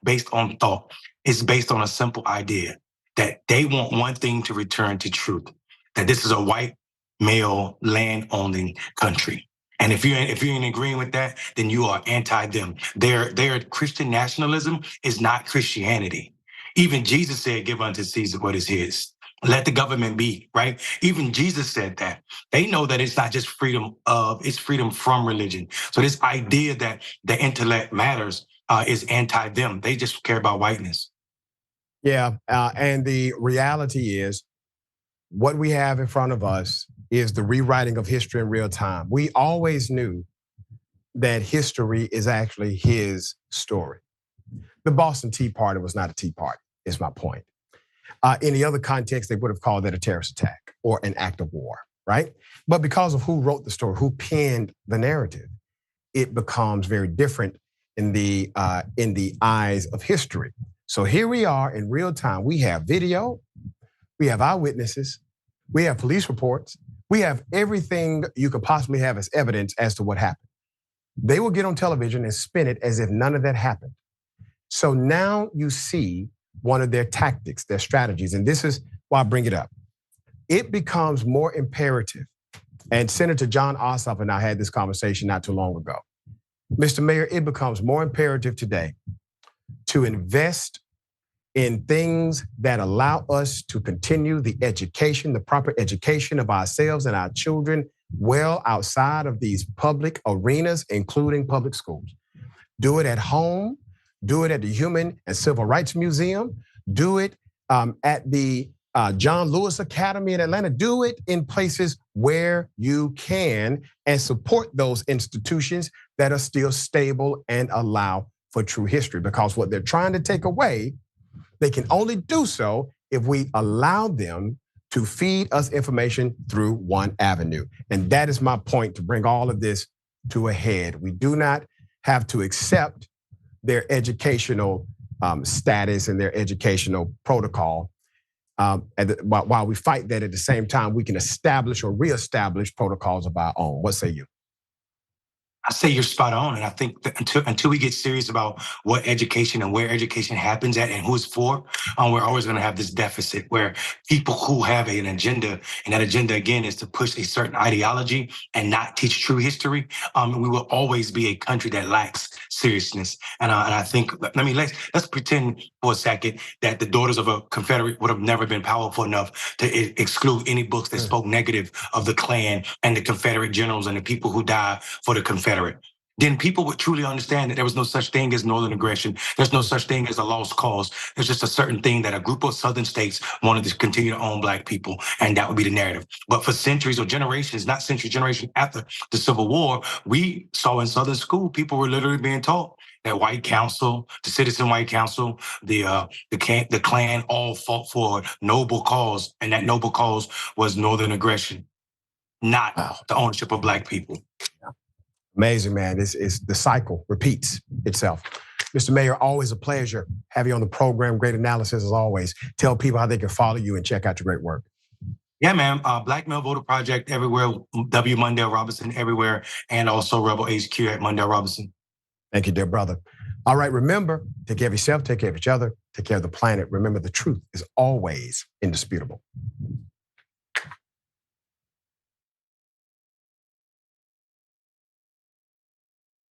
based on thought. It's based on a simple idea that they want one thing to return to truth, that this is a white male land-owning country. And if you're in agreeing with that, then you are anti-them. Their Christian nationalism is not Christianity. Even Jesus said, give unto Caesar what is his. Let the government be, right? Even Jesus said that. They know that it's not just it's freedom from religion. So this idea that the intellect matters is anti-them. They just care about whiteness. Yeah, and the reality is what we have in front of us is the rewriting of history in real time. We always knew that history is actually his story. The Boston Tea Party was not a tea party, is my point. In the other context, they would have called that a terrorist attack or an act of war, right? But because of who wrote the story, who penned the narrative, it becomes very different in the eyes of history. So here we are in real time. We have video, we have eyewitnesses, we have police reports, we have everything you could possibly have as evidence as to what happened. They will get on television and spin it as if none of that happened. So now you see one of their tactics, their strategies, and this is why I bring it up. It becomes more imperative, and Senator John Ossoff and I had this conversation not too long ago. Mr. Mayor, it becomes more imperative today to invest in things that allow us to continue the education, the proper education of ourselves and our children well outside of these public arenas, including public schools. Do it at home, do it at the Human and Civil Rights Museum, do it at the John Lewis Academy in Atlanta, do it in places where you can and support those institutions that are still stable and allow for true history, because what they're trying to take away, they can only do so if we allow them to feed us information through one avenue. And that is my point to bring all of this to a head. We do not have to accept their educational status and their educational protocol. While we fight that, at the same time, we can establish or reestablish protocols of our own. What say you? I say you're spot on, and I think that until we get serious about what education and where education happens at and who it's for, we're always going to have this deficit where people who have an agenda, and that agenda again is to push a certain ideology and not teach true history. We will always be a country that lacks seriousness. And I think, let's pretend for a second that the daughters of a Confederate would have never been powerful enough to exclude any books that spoke negative of the Klan and the Confederate generals and the people who died for the Confederate. Then people would truly understand that there was no such thing as Northern aggression. There's no such thing as a lost cause. There's just a certain thing that a group of Southern states wanted to continue to own Black people, and that would be the narrative. But for centuries or generations, not centuries, generation after the Civil War, we saw in Southern school, people were literally being taught that white council, the citizen white council, the Klan all fought for a noble cause, and that noble cause was Northern aggression, not the ownership of Black people. Amazing, man. It's the cycle repeats itself. Mr. Mayor, always a pleasure having you on the program. Great analysis as always. Tell people how they can follow you and check out your great work. Yeah, man. Black Male Voter Project everywhere. W. Mondale Robinson everywhere. And also Rebel HQ at Mondale Robinson. Thank you, dear brother. All right, remember, take care of yourself, take care of each other, take care of the planet. Remember, the truth is always indisputable.